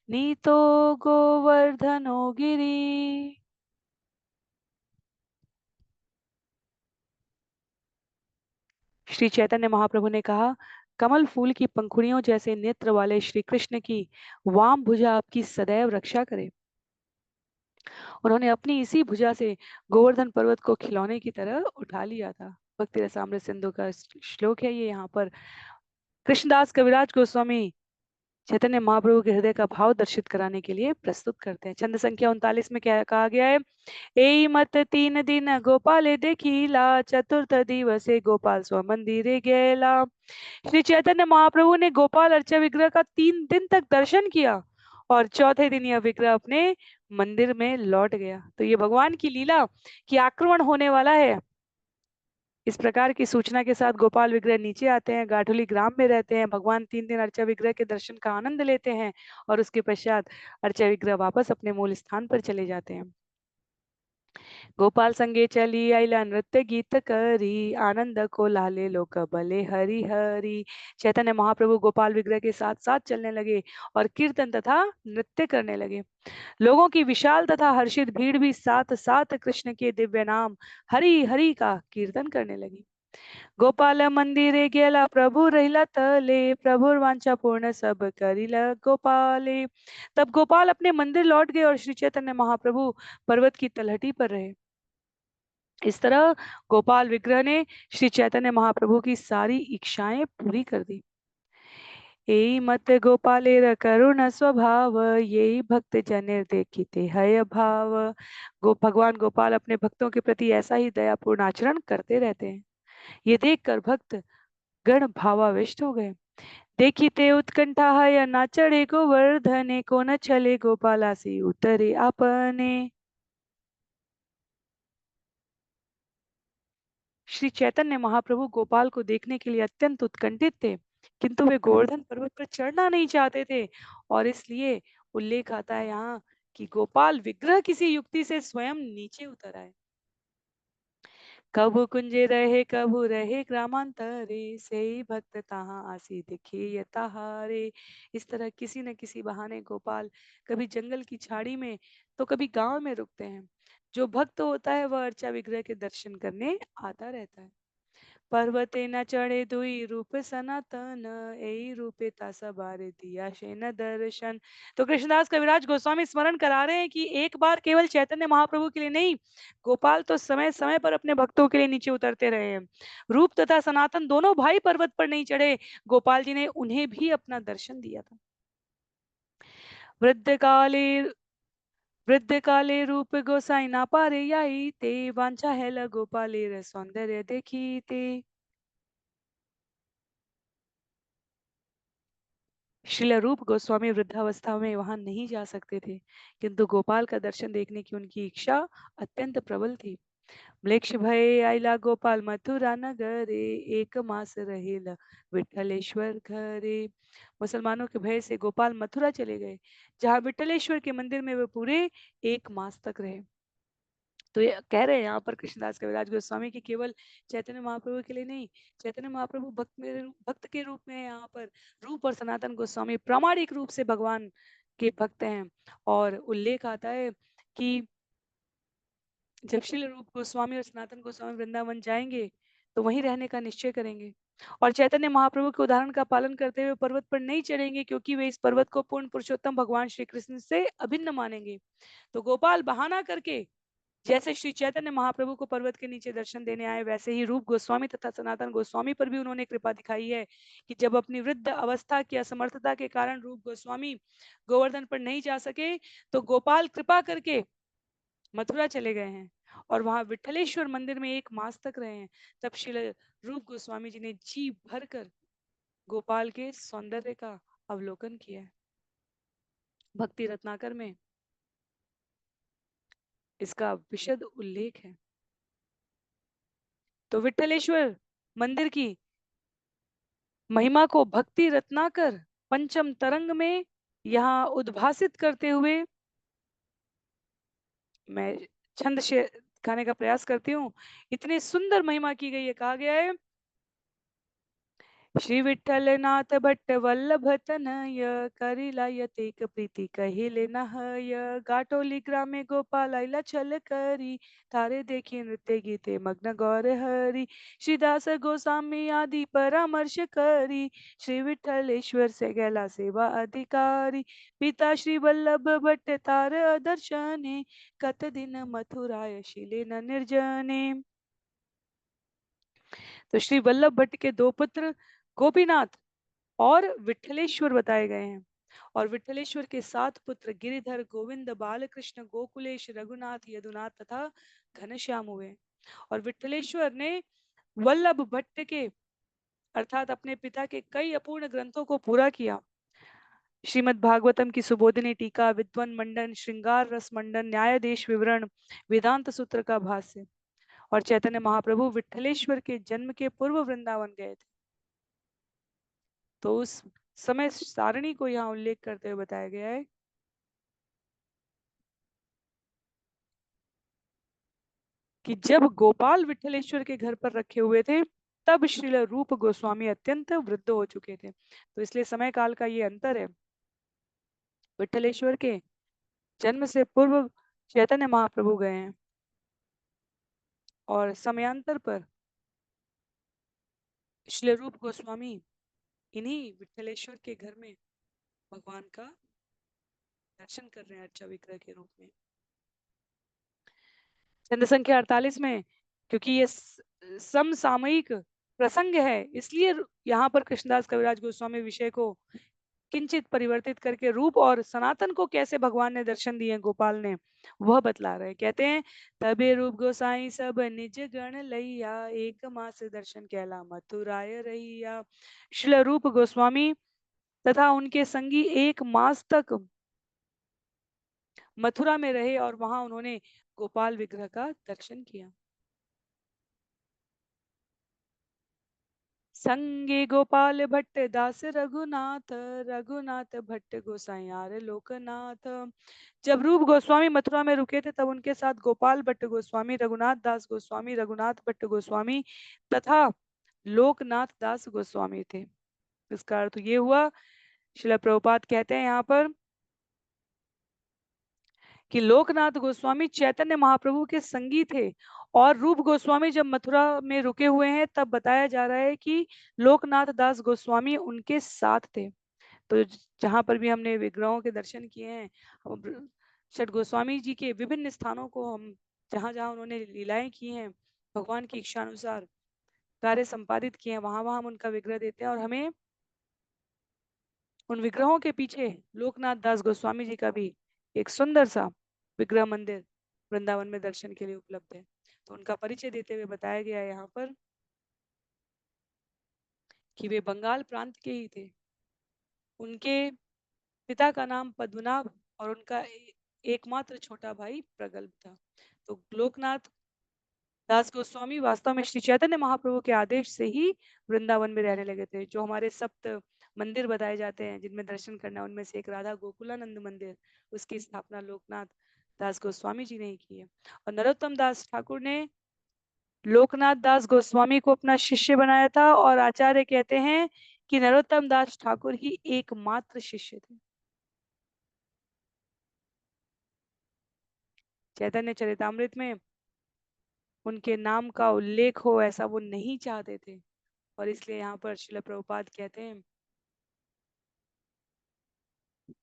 नीतो गोवर्धनो गिरि। श्री चैतन्य महाप्रभु ने कहा, कमल फूल की पंखुड़ियों जैसे नेत्र वाले श्री कृष्ण की वाम भुजा आपकी सदैव रक्षा करे। उन्होंने अपनी इसी भुजा से गोवर्धन पर्वत को खिलौने की तरह उठा लिया था। भक्ति रसामृत सिंधु का श्लोक है ये। यहाँ पर कृष्णदास कविराज गोस्वामी चैतन्य महाप्रभु के हृदय का भाव दर्शित कराने के लिए प्रस्तुत करते हैं। छंद संख्या 39 में क्या कहा गया है? एई मत 3 दिन गोपाले देखीला, चतुर्थ दिवसे गोपाल स्व मंदिरे गेला। श्री चैतन्य महाप्रभु ने गोपाल अर्चा विग्रह का 3 दिन तक दर्शन किया और चौथे दिन यह विग्रह अपने मंदिर में लौट गया। तो ये भगवान की लीला कि आक्रमण होने वाला है, इस प्रकार की सूचना के साथ गोपाल विग्रह नीचे आते हैं, गाठुली ग्राम में रहते हैं। भगवान 3 दिन अर्चा विग्रह के दर्शन का आनंद लेते हैं और उसके पश्चात अर्चा विग्रह वापस अपने मूल स्थान पर चले जाते हैं। गोपाल संगे चली आइला नृत्य गीत करी, आनंद को लाले लोक बले हरि हरि। चैतन्य महाप्रभु गोपाल विग्रह के साथ साथ चलने लगे और कीर्तन तथा नृत्य करने लगे। लोगों की विशाल तथा हर्षित भीड़ भी साथ साथ कृष्ण के दिव्य नाम हरि हरि का कीर्तन करने लगी। गोपाल मंदिरे गेला प्रभु रहिला तले, प्रभु वांछा पूर्ण सब करिला गोपाले। तब गोपाल अपने मंदिर लौट गए और श्री चैतन्य महाप्रभु पर्वत की तलहटी पर रहे। इस तरह गोपाल विग्रह ने श्री चैतन्य महाप्रभु की सारी इच्छाएं पूरी कर दी। एई मत गोपालेर करुण स्वभाव, यही भक्त जनेर देखिते हय भाव। भगवान गोपाल अपने भक्तों के प्रति ऐसा ही दयापूर्ण आचरण करते रहते हैं। ये देखकर भक्त गण भावाविष्ट हो गए। देखिते उत्कंठा है ना चढ़े गोवर्धने, को न चले गोपालासी उतरे आपने। श्री चैतन्य महाप्रभु गोपाल को देखने के लिए अत्यंत उत्कंठित थे, किंतु वे गोवर्धन पर्वत पर चढ़ना नहीं चाहते थे। और इसलिए उल्लेख आता है यहाँ कि गोपाल विग्रह किसी युक्ति से स्वयं नीचे उतर आए। कबु कुंजे रहे कबु रहे ग्रामांतरे, से भक्त तहाँ आसी दिखे ये तहारे। इस तरह किसी न किसी बहाने गोपाल कभी जंगल की झाड़ी में तो कभी गांव में रुकते हैं। जो भक्त होता है वह अर्चा विग्रह के दर्शन करने आता रहता है। पर्वते न चढ़े दुई रूप सनातन, एई रूपे तासा बारे दिया शेन दर्शन। तो कृष्णदास कविराज गोस्वामी स्मरण करा रहे हैं कि एक बार केवल चैतन्य महाप्रभु के लिए नहीं, गोपाल तो समय समय पर अपने भक्तों के लिए नीचे उतरते रहे हैं। रूप तथा सनातन दोनों भाई पर्वत पर नहीं चढ़े, गोपाल जी ने उन्हें भी अपना दर्शन दिया था। वृद्ध काले वृद्ध काले रूप गोसाई ना पारे आई ते, वांछा है ल गोपाले सौंदर्य देखी ते। श्रील रूप गोस्वामी वृद्धावस्था में वहां नहीं जा सकते थे, किंतु गोपाल का दर्शन देखने की उनकी इच्छा अत्यंत प्रबल थी। म्लेच्छ भय आइला गोपाल मथुरा नगरे, एक मास रहेला विठलेश्वर घरे। मुसलमानों के भय से गोपाल मथुरा चले गए, जहाँ विठलेश्वर के मंदिर में वे पूरे 1 मास तक रहे। तो ये कह रहे हैं यहाँ पर कृष्णदास कविराज गोस्वामी की केवल चैतन्य महाप्रभु के लिए नहीं, चैतन्य महाप्रभु भक्त के रूप में है। यहाँ पर रूप और सनातन गोस्वामी प्रामाणिक रूप से भगवान के भक्त हैं। और उल्लेख आता है कि जब श्रील रूप गोस्वामी और सनातन गोस्वामी वृंदावन जाएंगे तो वहीं रहने का निश्चय करेंगे। और चैतन्य महाप्रभु के उदाहरण का पालन करते हुए पर्वत पर नहीं चढ़ेंगे, क्योंकि वे इस पर्वत को पूर्ण पुरुषोत्तम भगवान श्री कृष्ण से अभिन्न मानेंगे। तो गोपाल बहाना करके जैसे श्री चैतन्य महाप्रभु को पर्वत के नीचे दर्शन देने आए, वैसे ही रूप गोस्वामी तथा सनातन गोस्वामी पर भी उन्होंने कृपा दिखाई है कि जब अपनी वृद्ध अवस्था की असमर्थता के कारण रूप गोस्वामी गोवर्धन पर नहीं जा सके, तो गोपाल कृपा करके मथुरा चले गए हैं और वहां विठलेश्वर मंदिर में 1 मास तक रहे हैं। तब श्री रूप गोस्वामी जी ने जी भरकर गोपाल के सौंदर्य का अवलोकन किया है। भक्ति रत्नाकर में इसका विशद उल्लेख है। तो विठलेश्वर मंदिर की महिमा को भक्ति रत्नाकर पंचम तरंग में यहाँ उद्भासित करते हुए मैं छंद गाने का प्रयास करती हूँ। इतनी सुंदर महिमा की गई है। कहा गया है, श्री विठ्ठल नाथ भट्ट वल्लभ तनय करिला यतेक प्रीति कहिले नहय गाटोली ग्रामे गोपाल आइला छल करी तारे देखी नृत्य गीते मग्न गौर हरि श्रीदास गोस्वामी आदि परामर्श करी श्री विठ्ठलेश्वर से गैला सेवा अधिकारी पिता श्री वल्लभ भट्ट तार दर्शने कत दिन मथुराय शिले न निर्जने। तो श्री वल्लभ भट्ट के 2 पुत्र गोपीनाथ और विठलेश्वर बताए गए हैं। और विठलेश्वर के 7 पुत्र गिरिधर गोविंद बालकृष्ण गोकुलेश रघुनाथ यदुनाथ तथा घनश्याम हुए। और विठलेश्वर ने वल्लभ भट्ट के अर्थात अपने पिता के कई अपूर्ण ग्रंथों को पूरा किया। श्रीमद् भागवतम की सुबोधिनी टीका, विद्वन मंडन, श्रृंगार रस मंडन, न्यायाधीश विवरण, वेदांत सूत्र का भाष्य। और चैतन्य महाप्रभु विठलेश्वर के जन्म के पूर्व वृंदावन गए थे। तो उस समय सारणी को यहाँ उल्लेख करते हुए बताया गया है कि जब गोपाल विठलेश्वर के घर पर रखे हुए थे, तब श्रील रूप गोस्वामी अत्यंत वृद्ध हो चुके थे। तो इसलिए समय काल का ये अंतर है। विठलेश्वर के जन्म से पूर्व चैतन्य महाप्रभु गए हैं और समयांतर पर श्रील रूप गोस्वामी इन्हीं विठलेश्वर के घर में भगवान का दर्शन कर रहे हैं अर्चा विग्रह के रूप में। छंद संख्या 48 में, क्योंकि ये समसामयिक प्रसंग है, इसलिए यहाँ पर कृष्णदास कविराज गोस्वामी विषय को किंचित परिवर्तित करके रूप और सनातन को कैसे भगवान ने दर्शन दिए गोपाल ने, वह बतला रहे। कहते हैं, तबे रूप गोसाई सब निज गण लैया 1 मास दर्शन कैला मथुराय रहिया। श्रील रूप गोस्वामी तथा उनके संगी 1 मास तक मथुरा में रहे और वहां उन्होंने गोपाल विग्रह का दर्शन किया। संगे गोपाल भट्ट दास रघुनाथ रघुनाथ भट्ट गोसाइयार लोकनाथ। जब रूप गोस्वामी मथुरा में रुके थे, तब उनके साथ गोपाल भट्ट गोस्वामी, रघुनाथ दास गोस्वामी, रघुनाथ भट्ट गोस्वामी तथा लोकनाथ दास गोस्वामी थे। इसका अर्थ ये हुआ, श्रील प्रभुपाद कहते हैं यहाँ पर कि लोकनाथ गोस्वामी चैतन्य महाप्रभु के संगी थे और रूप गोस्वामी जब मथुरा में रुके हुए हैं, तब बताया जा रहा है कि लोकनाथ दास गोस्वामी उनके साथ थे। तो जहां पर भी हमने विग्रहों के दर्शन किए हैं, छठ गोस्वामी जी के विभिन्न स्थानों को हम जहां जहां उन्होंने लीलाएं की हैं, भगवान की इच्छा अनुसार कार्य संपादित किए हैं, वहां वहां हम उनका विग्रह देते हैं और हमें उन विग्रहों के पीछे लोकनाथ दास गोस्वामी जी का भी एक सुंदर सा विग्रह मंदिर वृंदावन में दर्शन के लिए उपलब्ध है। तो उनका परिचय देते हुए बताया गया है यहाँ पर कि वे बंगाल प्रांत के ही थे। उनके पिता का नाम पद्मनाभ और उनका एकमात्र छोटा भाई प्रगल्भ था। तो लोकनाथ दास गोस्वामी वास्तव में श्री चैतन्य महाप्रभु के आदेश से ही वृंदावन में रहने लगे थे। जो हमारे 7 मंदिर बताए जाते हैं जिनमें दर्शन करना, उनमें से एक राधा गोकुलानंद मंदिर, उसकी स्थापना लोकनाथ दास गोस्वामी जी ने ही की है। और नरोत्तम दास ठाकुर ने लोकनाथ दास गोस्वामी को अपना शिष्य बनाया था और आचार्य कहते हैं कि नरोत्तम दास ठाकुर ही एकमात्र शिष्य थे। चैतन्य चरितामृत में उनके नाम का उल्लेख हो, ऐसा वो नहीं चाहते थे। और इसलिए यहाँ पर श्रील प्रभुपाद कहते हैं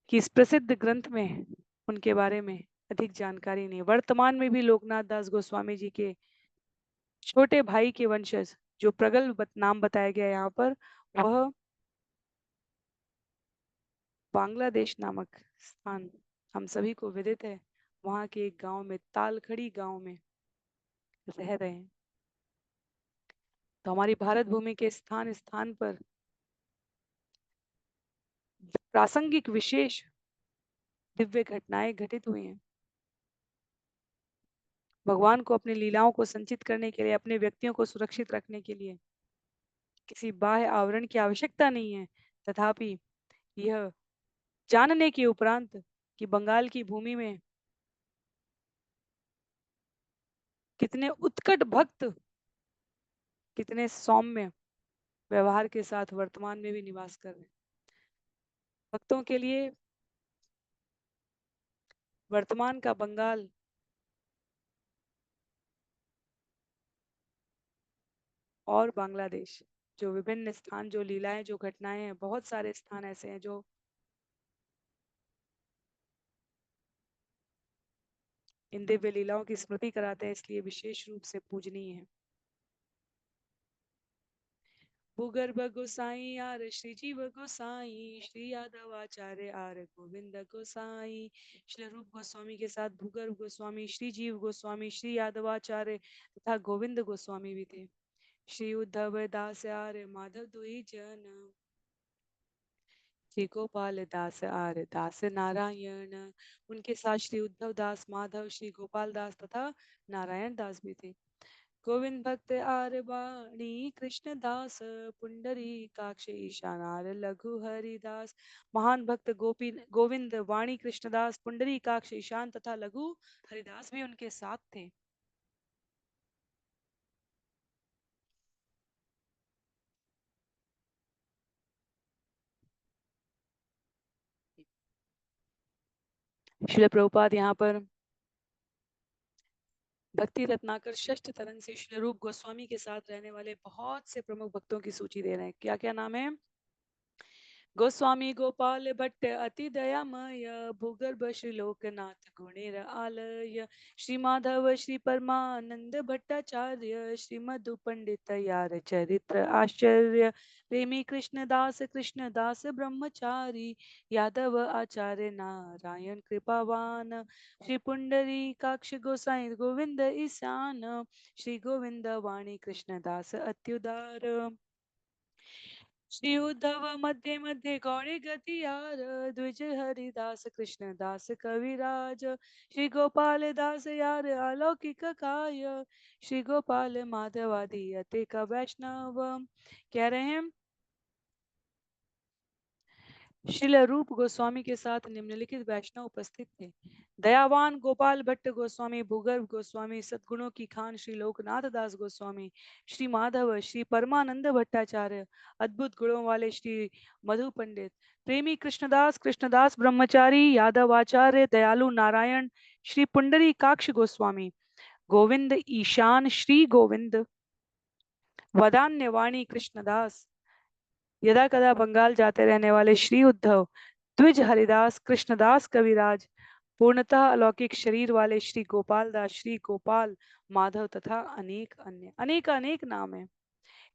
कि इस प्रसिद्ध ग्रंथ में उनके बारे में अधिक जानकारी नहीं। वर्तमान में भी लोकनाथ दास गोस्वामी जी के छोटे भाई के वंशज जो प्रगल्भ नाम बताया गया यहाँ पर, वह बांग्लादेश नामक स्थान हम सभी को विदित है, वहां के एक गांव में, तालखड़ी गांव में रह रहे हैं। तो हमारी भारत भूमि के स्थान स्थान पर प्रासंगिक विशेष दिव्य घटनाएं घटित हुई हैं। भगवान को अपनी लीलाओं को संचित करने के लिए, अपने व्यक्तियों को सुरक्षित रखने के लिए किसी बाह्य आवरण की आवश्यकता नहीं है। तथापि यह जानने के उपरांत कि बंगाल की भूमि में कितने उत्कट भक्त, कितने सौम्य व्यवहार के साथ वर्तमान में भी निवास कर रहे हैं। भक्तों के लिए वर्तमान का बंगाल और बांग्लादेश, जो विभिन्न स्थान, जो लीलाएं, जो घटनाएं हैं, बहुत सारे स्थान ऐसे हैं जो इन दिव्य लीलाओं की स्मृति कराते हैं, इसलिए विशेष रूप से पूजनीय है। भूगर्भ गोसाई आर श्री जीव गोसाई, श्री यादव आचार्य आर गोविंद गोसाई। श्री रूप गोस्वामी के साथ भूगर्भ गोस्वामी, श्री जीव गोस्वामी, श्री यादव आचार्य तथा गोविंद गोस्वामी भी थे। श्री उद्धव दास आर्य माधव दुई जन, श्री गोपाल दास आर्य दास नारायण। उनके साथ श्री उद्धव दास, माधव, श्री गोपाल दास तथा नारायण दास भी थे। गोविंद भक्त आर्य वाणी कृष्ण दास, पुंडरी काक्ष ईशान आर्य लघु हरिदास। महान भक्त गोपी गोविंद वाणी कृष्णदास, पुंडरी काक्ष ईशान तथा लघु हरिदास भी उनके साथ थे। श्रील प्रभुपाद यहाँ पर भक्ति रत्नाकर षष्ठ तरन से श्री रूप गोस्वामी के साथ रहने वाले बहुत से प्रमुख भक्तों की सूची दे रहे हैं। क्या क्या नाम है? गोस्वामी गोपाल भट्ट अति दयामय, भूगर्भ श्री लोकनाथ गुणेर आलय। श्री माधव श्री परमानंद भट्टाचार्य, श्री मधु पंडित यार चरित्र आश्चर्य। प्रेमी कृष्णदास कृष्णदास ब्रह्मचारी, यादव आचार्य नारायण कृपावान। श्री पुंडरी काक्ष गोसाई गोविंद ईशान, श्री गोविंद वाणी कृष्णदास अत्युदार। श्री उद्धव मध्य मध्य गौरी गति यार, द्विज हरिदास कृष्णदास कविराज। श्री गोपाल दास यार अलौकिक काय, श्री गोपाल माधवादि अतिक वैष्णव। कह रहे हैं श्रील रूप गोस्वामी के साथ निम्नलिखित वैष्णव उपस्थित थे। दयावान गोपाल भट्ट गोस्वामी, भूगर्भ गोस्वामी, सद्गुणों की खान श्री लोकनाथ दास गोस्वामी, श्री माधव, श्री परमानंद भट्टाचार्य, अद्भुत गुणों वाले श्री मधु पंडित, प्रेमी कृष्णदास कृष्णदास ब्रह्मचारी, यादव आचार्य, दयालु नारायण, श्री पुंडरी काक्ष गोस्वामी, गोविंद ईशान, श्री गोविंद, वदान्यवाणी कृष्णदास, यदा कदा बंगाल जाते रहने वाले श्री उद्धव, द्विज हरिदास कृष्णदास कविराज, पूर्णतः अलौकिक शरीर वाले श्री गोपाल दास, श्री गोपाल माधव तथा अनेक अन्य, अनेक अनेक नाम है।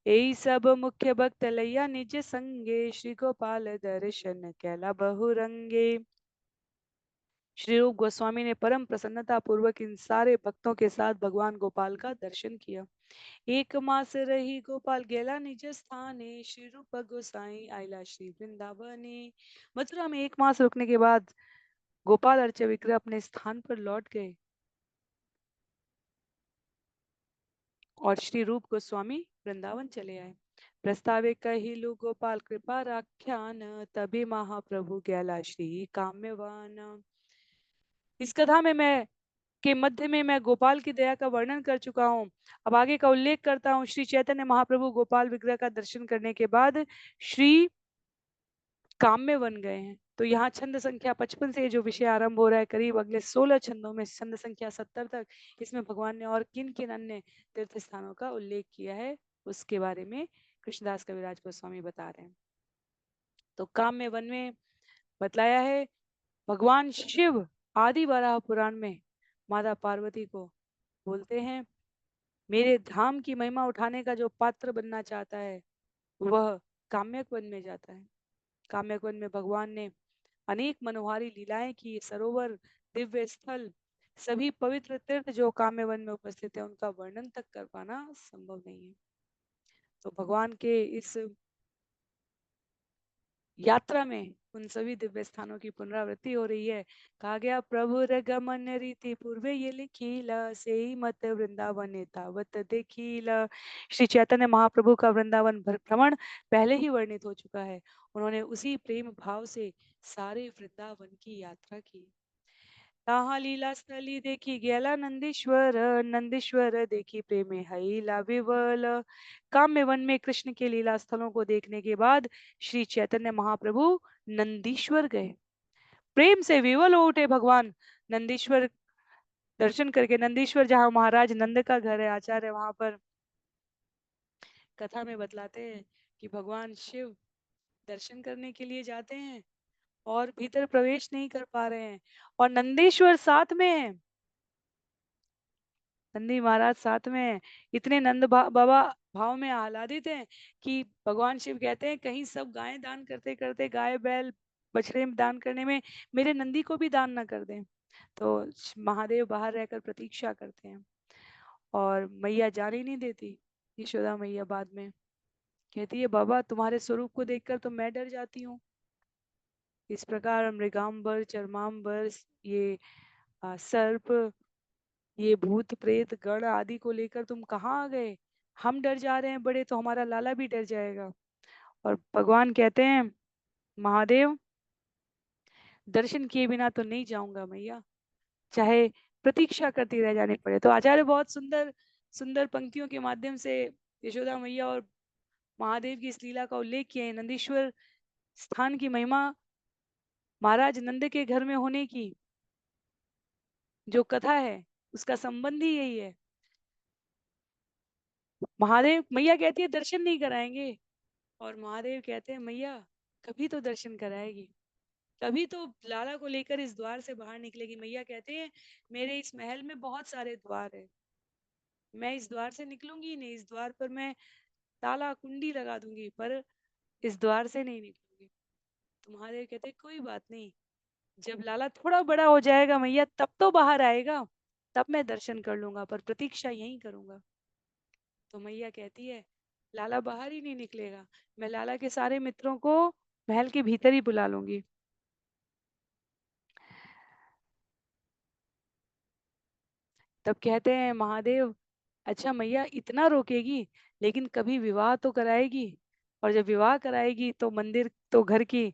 यही सब मुख्य भक्त लैया निज संगे, श्री गोपाल दर्शन कैला बहुरंगे। श्री रूप गोस्वामी ने परम प्रसन्नता पूर्वक इन सारे भक्तों के साथ भगवान गोपाल का दर्शन किया। एक मास रही गोपाल गेला निज स्थाने, श्री रूप गोसाई आइला श्री वृंदावने। मथुरा में एक मास रुकने के बाद गोपाल अर्च विग्रह अपने स्थान पर लौट गए और श्री रूप गोस्वामी वृंदावन चले आए। प्रस्तावे कहिलु गोपाल कृपा राख्यान, तभी महाप्रभु गैला श्री काम्यवान। इस कथा में मैं के मध्य में मैं गोपाल की दया का वर्णन कर चुका हूँ। अब आगे का उल्लेख करता हूँ। श्री चैतन्य महाप्रभु गोपाल विग्रह का दर्शन करने के बाद श्री काम में बन गए हैं। तो यहाँ छंद संख्या 55 से जो विषय आरंभ हो रहा है, करीब अगले 16 छंदों में छंद संख्या 70 तक, इसमें भगवान ने और किन किन अन्य तीर्थ स्थानों का उल्लेख किया है उसके बारे में कृष्णदास कविराज गोस्वामी बता रहे हैं। तो काम्य वन में बतलाया है भगवान शिव आदि वराह पुराण में माता पार्वती को बोलते हैं, मेरे धाम की महिमा उठाने का जो पात्र बनना चाहता है वह काम्यक वन में जाता है। काम्यक वन में भगवान ने अनेक मनोहारी लीलाएं की। सरोवर, दिव्य स्थल, सभी पवित्र तीर्थ जो काम्य वन में उपस्थित है उनका वर्णन तक कर पाना संभव नहीं है। तो भगवान के इस यात्रा में उन सभी दिव्य स्थानों की पुनरावृत्ति हो रही है। कहा गया प्रभु गमन रीति पूर्वे ये लिखीला से मत वृंदावन तावत देखीला। श्री चैतन्य महाप्रभु का वृंदावन भ्रमण पहले ही वर्णित हो चुका है। उन्होंने उसी प्रेम भाव से सारे वृंदावन की यात्रा की। ताहा लीला स्थली देखी गेला नंदीश्वर, नंदीश्वर देखी प्रेमे हईला विवल। काम्य वन में कृष्ण के लीला स्थलों को देखने के बाद श्री चैतन्य महाप्रभु नंदीश्वर गए। प्रेम से विवल हो उठे भगवान। नंदीश्वर दर्शन करके, नंदीश्वर जहाँ महाराज नंद का घर है, आचार्य वहां पर कथा में बतलाते हैं कि भगवान शिव दर्शन करने के लिए जाते हैं और भीतर प्रवेश नहीं कर पा रहे हैं और नंदीश्वर साथ में है। नंदी महाराज साथ में है। इतने बाबा भाव में आह्लादित हैं कि भगवान शिव कहते हैं कहीं सब गायें दान करते करते, गाय बैल बछड़े दान करने में मेरे नंदी को भी दान ना कर दें। तो महादेव बाहर रहकर प्रतीक्षा करते हैं और मैया जाने ही नहीं देती। यशोदा मैया बाद में कहती है बाबा तुम्हारे स्वरूप को देखकर तो मैं डर जाती हूँ। इस प्रकार मृगाम्बर, चरमाम्बर, ये सर्प, ये भूत प्रेत गण आदि को लेकर तुम कहाँ आ गए? हम डर जा रहे हैं बड़े तो हमारा लाला भी डर जाएगा। और भगवान कहते हैं महादेव दर्शन किए बिना तो नहीं जाऊंगा मैया, चाहे प्रतीक्षा करती रह जानी पड़े। तो आचार्य बहुत सुंदर सुंदर पंक्तियों के माध्यम से यशोदा मैया और महादेव की इस लीला का उल्लेख किए हैं। नंदीश्वर स्थान की महिमा महाराज नंद के घर में होने की जो कथा है उसका संबंध ही यही है। महादेव, मैया कहती है दर्शन नहीं कराएंगे और महादेव कहते हैं मैया कभी तो दर्शन कराएगी, तभी तो लाला को लेकर इस द्वार से बाहर निकलेगी। मैया कहते हैं मेरे इस महल में बहुत सारे द्वार है, मैं इस द्वार से निकलूंगी नहीं, इस द्वार पर मैं ताला कुंडी लगा दूंगी पर इस द्वार से नहीं निकलूंगी। तो महादेव कहते हैं कोई बात नहीं, जब लाला थोड़ा बड़ा हो जाएगा मैया तब तो बाहर आएगा, तब मैं दर्शन कर लूंगा पर प्रतीक्षा यहीं करूंगा। तो मैया कहती है लाला बाहर ही नहीं निकलेगा, मैं लाला के सारे मित्रों को महल के भीतर ही बुला लूंगी। तब कहते हैं महादेव अच्छा मैया इतना रोकेगी, लेकिन कभी विवाह तो कराएगी, और जब विवाह कराएगी तो मंदिर तो घर की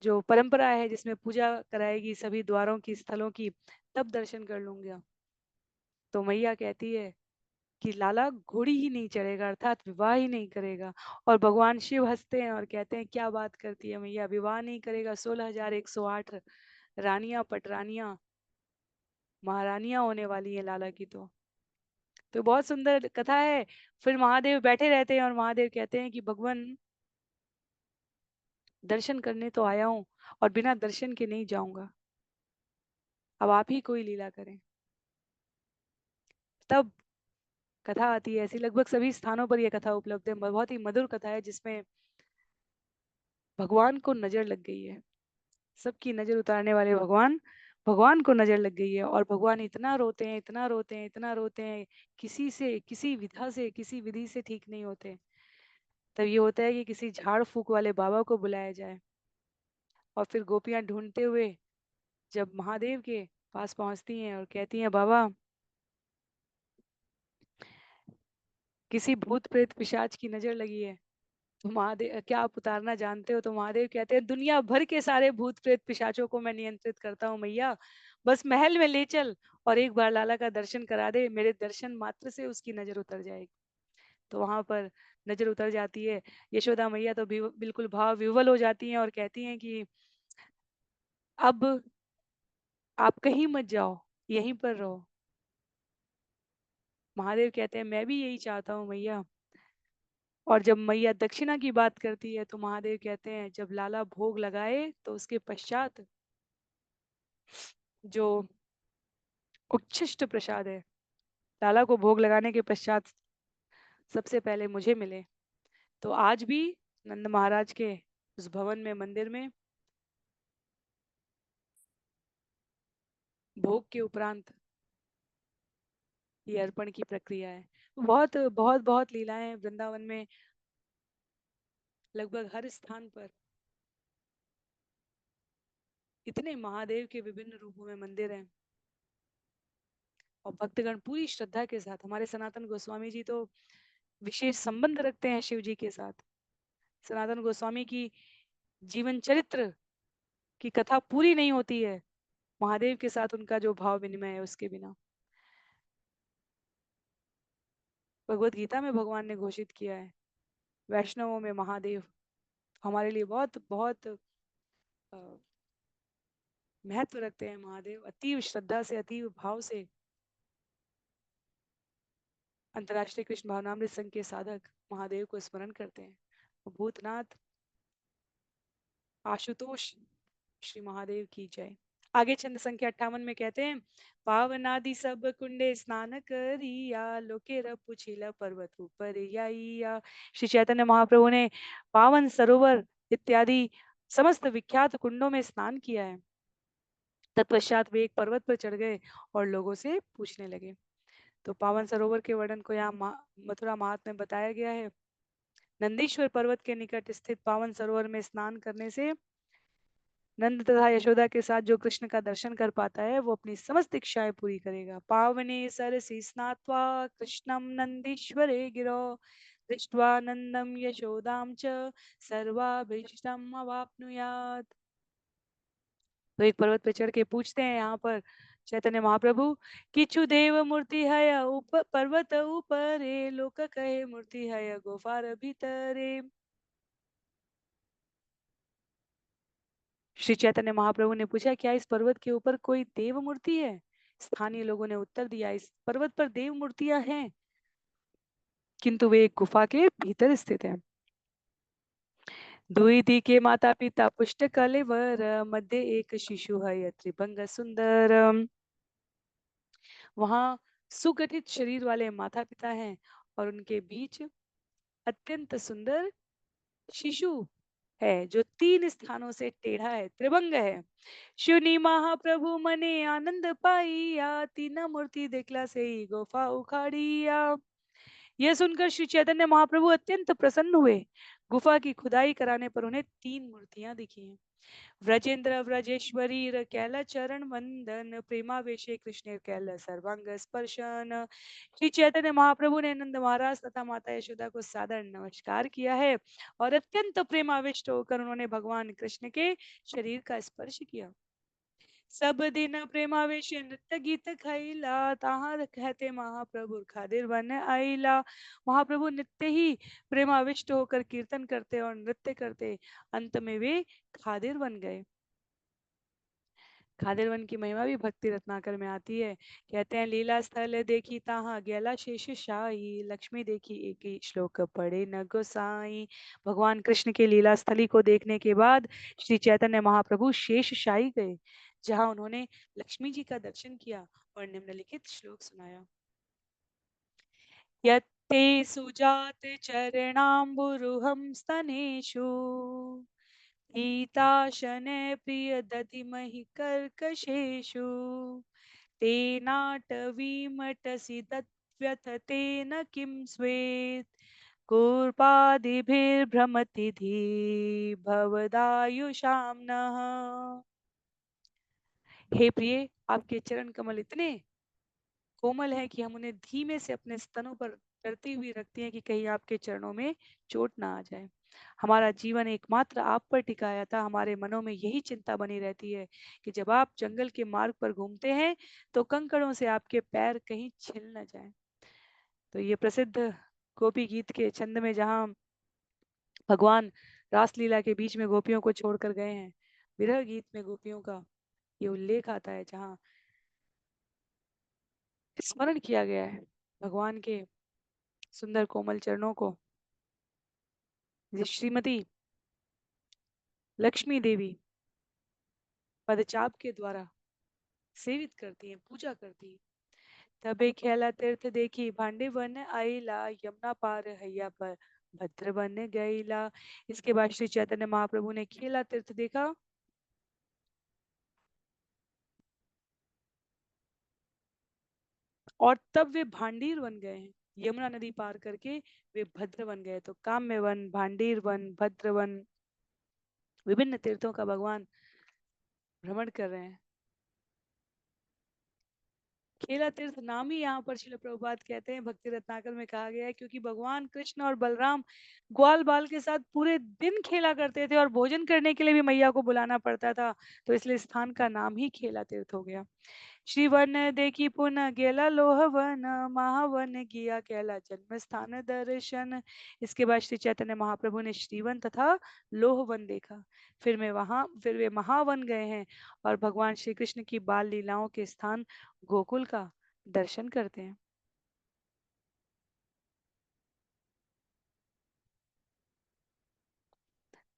जो परंपरा है जिसमें पूजा कराएगी सभी द्वारों की स्थलों की, तब दर्शन कर लूंगा। तो मैया कहती है कि लाला घोड़ी ही नहीं चढ़ेगा, अर्थात विवाह ही नहीं करेगा। और भगवान शिव हंसते हैं और कहते हैं क्या बात करती है मैया, विवाह नहीं करेगा? 16,108 रानियां पटरानियां महारानियां होने वाली है लाला की। तो बहुत सुंदर कथा है। फिर महादेव बैठे रहते हैं और महादेव कहते हैं कि भगवान दर्शन करने तो आया हूं और बिना दर्शन के नहीं जाऊंगा, अब आप ही कोई लीला करें। तब कथा आती है। ऐसी लगभग सभी स्थानों पर यह कथा उपलब्ध है। बहुत ही मधुर कथा है जिसमें भगवान को नजर लग गई है। सबकी नजर उतारने वाले भगवान, भगवान को नजर लग गई है और भगवान इतना रोते हैं, इतना रोते हैं, इतना रोते हैं, किसी से किसी विधा से किसी विधि से ठीक नहीं होते। तब ये होता है कि किसी झाड़ फूक वाले बाबा को बुलाया जाए और फिर गोपियां ढूंढते हुए जब महादेव के पास पहुंचती हैं और कहती हैं बाबा किसी भूत प्रेत पिशाच की नजर लगी है, तो महादेव क्या आप उतारना जानते हो? तो महादेव कहते हैं दुनिया भर के सारे भूत प्रेत पिशाचों को मैं नियंत्रित करता हूँ मैया, बस महल में ले चल और एक बार लाला का दर्शन करा दे, मेरे दर्शन मात्र से उसकी नजर उतर जाएगी। तो वहां पर नजर उतर जाती है। यशोदा मैया तो बिल्कुल भाव विह्वल हो जाती हैं और कहती हैं कि अब आप कहीं मत जाओ, यहीं पर रहो। महादेव कहते हैं मैं भी यही चाहता हूँ मैया। और जब मैया दक्षिणा की बात करती है तो महादेव कहते हैं जब लाला भोग लगाए तो उसके पश्चात जो उच्छिष्ट प्रसाद है, लाला को भोग लगाने के पश्चात सबसे पहले मुझे मिले। तो आज भी नंद महाराज के उस भवन में, मंदिर में भोग के उपरांत ये अर्पण की प्रक्रिया है। बहुत बहुत बहुत लीलाएं वृंदावन में, लगभग हर स्थान पर इतने महादेव के विभिन्न रूपों में मंदिर हैं और भक्तगण पूरी श्रद्धा के साथ, हमारे सनातन गोस्वामी जी तो विशेष संबंध रखते हैं शिव जी के साथ। सनातन गोस्वामी की जीवन चरित्र की कथा पूरी नहीं होती है महादेव के साथ उनका जो भाव विनिमय है उसके बिना। भगवत गीता में भगवान ने घोषित किया है वैष्णवों में महादेव। हमारे लिए बहुत बहुत महत्व रखते हैं महादेव। अतीव श्रद्धा से, अतीव भाव से अंतर्राष्ट्रीय कृष्ण भावनामृत संघ के साधक महादेव को स्मरण करते हैं। भूतनाथ आशुतोष श्री महादेव की जय। आगे छंद संख्या 58 में कहते हैं पावनादि सब कुंडे स्नान करिया लोकेर पुछिला पर्वत ऊपर आइया। श्री चैतन्य महाप्रभु ने पावन सरोवर इत्यादि समस्त विख्यात कुंडों में स्नान किया है। तत्पश्चात वे एक पर्वत पर चढ़ गए और लोगों से पूछने लगे। तो पावन सरोवर के वर्णन को यहाँ मथुरा महात्म्य में बताया गया है। नंदीश्वर पर्वत के निकट स्थित पावन सरोवर में स्नान करने से नंद तथा यशोदा के साथ जो कृष्ण का दर्शन कर पाता है वो अपनी समस्त इच्छाएं पूरी करेगा। पावने सरसि स्नात्वा कृष्णं नंदीश्वरे गिरो दृष्ट्वा नंदम यशोदाम च सर्वाभीष्टम अवाप्नुयात्। तो एक पर्वत पे चढ़ के पूछते हैं यहाँ पर चैतन्य महाप्रभु, किछु देव मूर्ति है ऊपर पर्वत ऊपरे लोक कहे मूर्ति है गुफार भीतरे। श्री चैतन्य महाप्रभु ने पूछा क्या इस पर्वत के ऊपर कोई देव मूर्ति है। स्थानीय लोगों ने उत्तर दिया इस पर्वत पर देव मूर्तियां हैं किंतु वे एक गुफा के भीतर स्थित है। दुई दी के माता पिता पुष्ट कलेवर मध्य एक शिशु है त्रिभंग सुंदर। वहां सुगठित शरीर वाले माता पिता हैं और उनके बीच अत्यंत सुंदर शिशु है जो 3 स्थानों से टेढ़ा है, त्रिभंग है। शिवनी महाप्रभु मने आनंद पाइया तीन मूर्ति देखला से ही गुफा उखाड़िया। यह सुनकर श्री चैतन्य महाप्रभु अत्यंत प्रसन्न हुए। गुफा की खुदाई कराने पर उन्हें 3 मूर्तियां दिखी। व्रजेंद्र व्रजेश्वरी कैल चरण वंदन प्रेमावेशे कृष्ण कैल सर्वांग स्पर्शन। श्री चैतन्य महाप्रभु ने नंद महाराज तथा माता यशोदा को सादर नमस्कार किया है और अत्यंत प्रेमाविष्ट होकर उन्होंने भगवान कृष्ण के शरीर का स्पर्श किया। सब दिन प्रेमावेश नृत्य गीत खैला ताहा कहते महाप्रभु खादिर बन आईला। महाप्रभु नित्य ही प्रेमाविष्ट होकर कीर्तन करते और नृत्य करते, अंत में वे खादिर बन गए। खादिर वन की महिमा भी भक्ति रत्नाकर में आती है। कहते हैं लीला स्थल देखी ताहा गेला शेष शाही लक्ष्मी देखी एक ही श्लोक पढ़े न गोसाई। भगवान कृष्ण के लीला स्थली को देखने के बाद श्री चैतन्य महाप्रभु शेष शाही गए जहां उन्होंने लक्ष्मी जी का दर्शन किया और निम्नलिखित श्लोक सुनाया। यत्ते सुजात चरणाम्बुरुहं स्तनेषु गीताशने प्रिय दधिमहि कर्कशेषु तेनाटवीमटसि तत्व्यथतेन किं स्वेत् कूर्पादिभिर्भ्रमति धी भवदायुषां नः। हे प्रिय, आपके चरण कमल इतने कोमल है कि हम उन्हें धीमे से अपने स्तनों पर करती हुई रखती हैं कि कहीं आपके चरणों में चोट ना आ जाए। हमारा जीवन एकमात्र आप पर टिकाया था। हमारे मनों में यही चिंता बनी रहती है कि जब आप जंगल के मार्ग पर घूमते हैं तो कंकड़ों से आपके पैर कहीं छिल न जाए। तो ये प्रसिद्ध गोपी गीत के छंद में जहाँ भगवान रासलीला के बीच में गोपियों को छोड़कर गए हैं, विरह गीत में गोपियों का ये उल्लेख आता है जहाँ स्मरण किया गया है भगवान के सुंदर कोमल चरणों को। श्रीमती लक्ष्मी देवी पदचाप के द्वारा सेवित करती हैं, पूजा करती हैं। तबे खेला तीर्थ देखी भांडे बन आईला, यमुना पार हैया पर भद्र बन गईला। इसके बाद श्री चैतन्य महाप्रभु ने खेला तीर्थ देखा और तब वे भांडीर बन गए हैं। यमुना नदी पार करके वे भद्र बन गए। तो काम्य वन, भांडीर वन, भद्र वन, विभिन्न तीर्थों का भगवान भ्रमण कर रहे हैं। खेला तीर्थ नाम ही यहाँ पर श्रील प्रभुपाद कहते हैं, भक्ति रत्नाकर में कहा गया है, क्योंकि भगवान कृष्ण और बलराम ग्वाल बाल के साथ पूरे दिन खेला करते थे और भोजन करने के लिए भी मैया को बुलाना पड़ता था। तो इसलिए स्थान का नाम ही खेला तीर्थ हो गया। श्रीवन देखी पुनः गेला लोहवन, महावन किया कैला जन्म स्थान दर्शन। इसके बाद श्री चैतन्य महाप्रभु ने श्रीवन तथा लोहवन देखा। फिर वे महावन गए हैं और भगवान श्री कृष्ण की बाल लीलाओं के स्थान गोकुल का दर्शन करते हैं।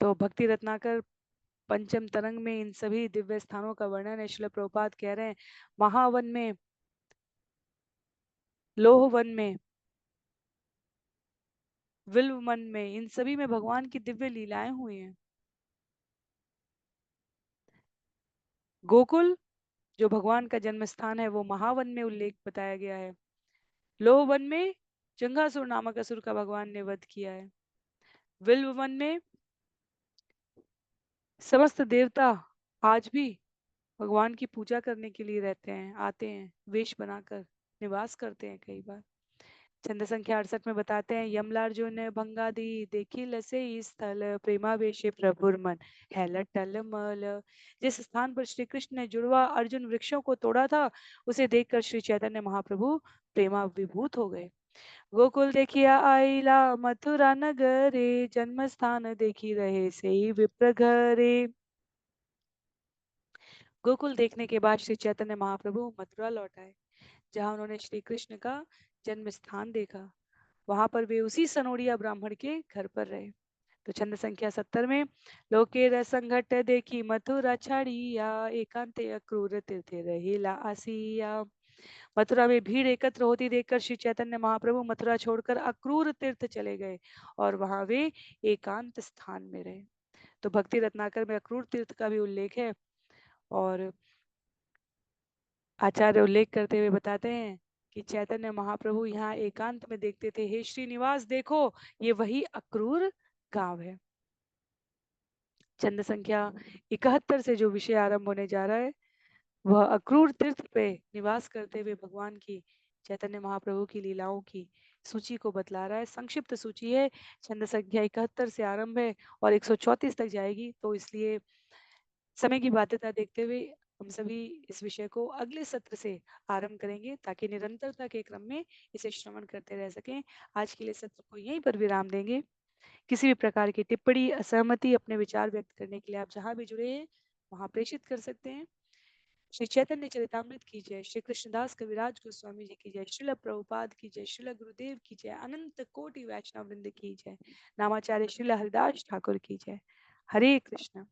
तो भक्ति रत्नाकर पंचम तरंग में इन सभी दिव्य स्थानों का वर्णन है। श्रील प्रभुपाद कह रहे हैं, महावन में, लोहवन में, विल्व मन में, इन सभी में भगवान की दिव्य लीलाएं हुई हैं। गोकुल जो भगवान का जन्म स्थान है वो महावन में उल्लेख बताया गया है। लोहवन में जंघासुर नामक असुर का भगवान ने वध किया है। विल्व वन में समस्त देवता आज भी भगवान की पूजा करने के लिए रहते हैं, आते हैं, वेश बनाकर निवास करते हैं कई बार। छंद संख्या 68 में बताते हैं, यमलार्जुन भंगादी देखी लसे स्थल, प्रेमावेशे प्रभुर मन हैल टलमल। जिस स्थान पर श्री कृष्ण ने जुड़वा अर्जुन वृक्षों को तोड़ा था, उसे देखकर श्री चैतन्य महाप्रभु प्रेमा विभूत हो गए। गोकुल देखिया आईला, मथुरा नगरे, जन्म स्थान देखी रहे से विप्र घरे। गोकुल देखने के बाद श्री चैतन्य महाप्रभु मथुरा लौट आए, जहां उन्होंने श्री कृष्ण का जन्म स्थान देखा। वहां पर वे उसी सनोड़िया ब्राह्मण के घर पर रहे। तो छंद संख्या 70 में, लोके रसंघट देखी मथुरा छाड़िया, एकांत अक्रूर तीर्थे रहिला आसिया। मथुरा में भीड़ एकत्र होती देखकर श्री चैतन्य महाप्रभु मथुरा छोड़कर अक्रूर तीर्थ चले गए और वहां वे एकांत स्थान में रहे। तो भक्ति रत्नाकर में अक्रूर तीर्थ का भी उल्लेख है और आचार्य उल्लेख करते हुए बताते हैं कि चैतन्य महाप्रभु यहाँ एकांत में देखते थे, हे श्रीनिवास देखो, ये वही अक्रूर गांव है। चंद संख्या 71 से जो विषय आरंभ होने जा रहा है वह अक्रूर तीर्थ पे निवास करते हुए भगवान की, चैतन्य महाप्रभु की लीलाओं की सूची को बतला रहा है। संक्षिप्त सूची है, छंद संख्या 71 से आरंभ है और 134 तक जाएगी। तो इसलिए समय की बाध्यता देखते हुए हम सभी इस विषय को अगले सत्र से आरंभ करेंगे ताकि निरंतरता के क्रम में इसे श्रवण करते रह सकें। आज के लिए सत्र को यहीं पर विराम देंगे। किसी भी प्रकार की टिप्पणी, असहमति, अपने विचार व्यक्त करने के लिए आप जहां भी जुड़े हैं वहां प्रेषित कर सकते हैं। श्री चैतन्य चरितामृत की जय, श्री कृष्णदास कविराज गोस्वामी जी की जय, श्रील प्रभुपाद की जय, श्रील गुरुदेव की जय, अनंत कोटि वैष्णव वृंद की जय, नामाचार्य श्रील हरिदास ठाकुर की जय। हरे कृष्ण।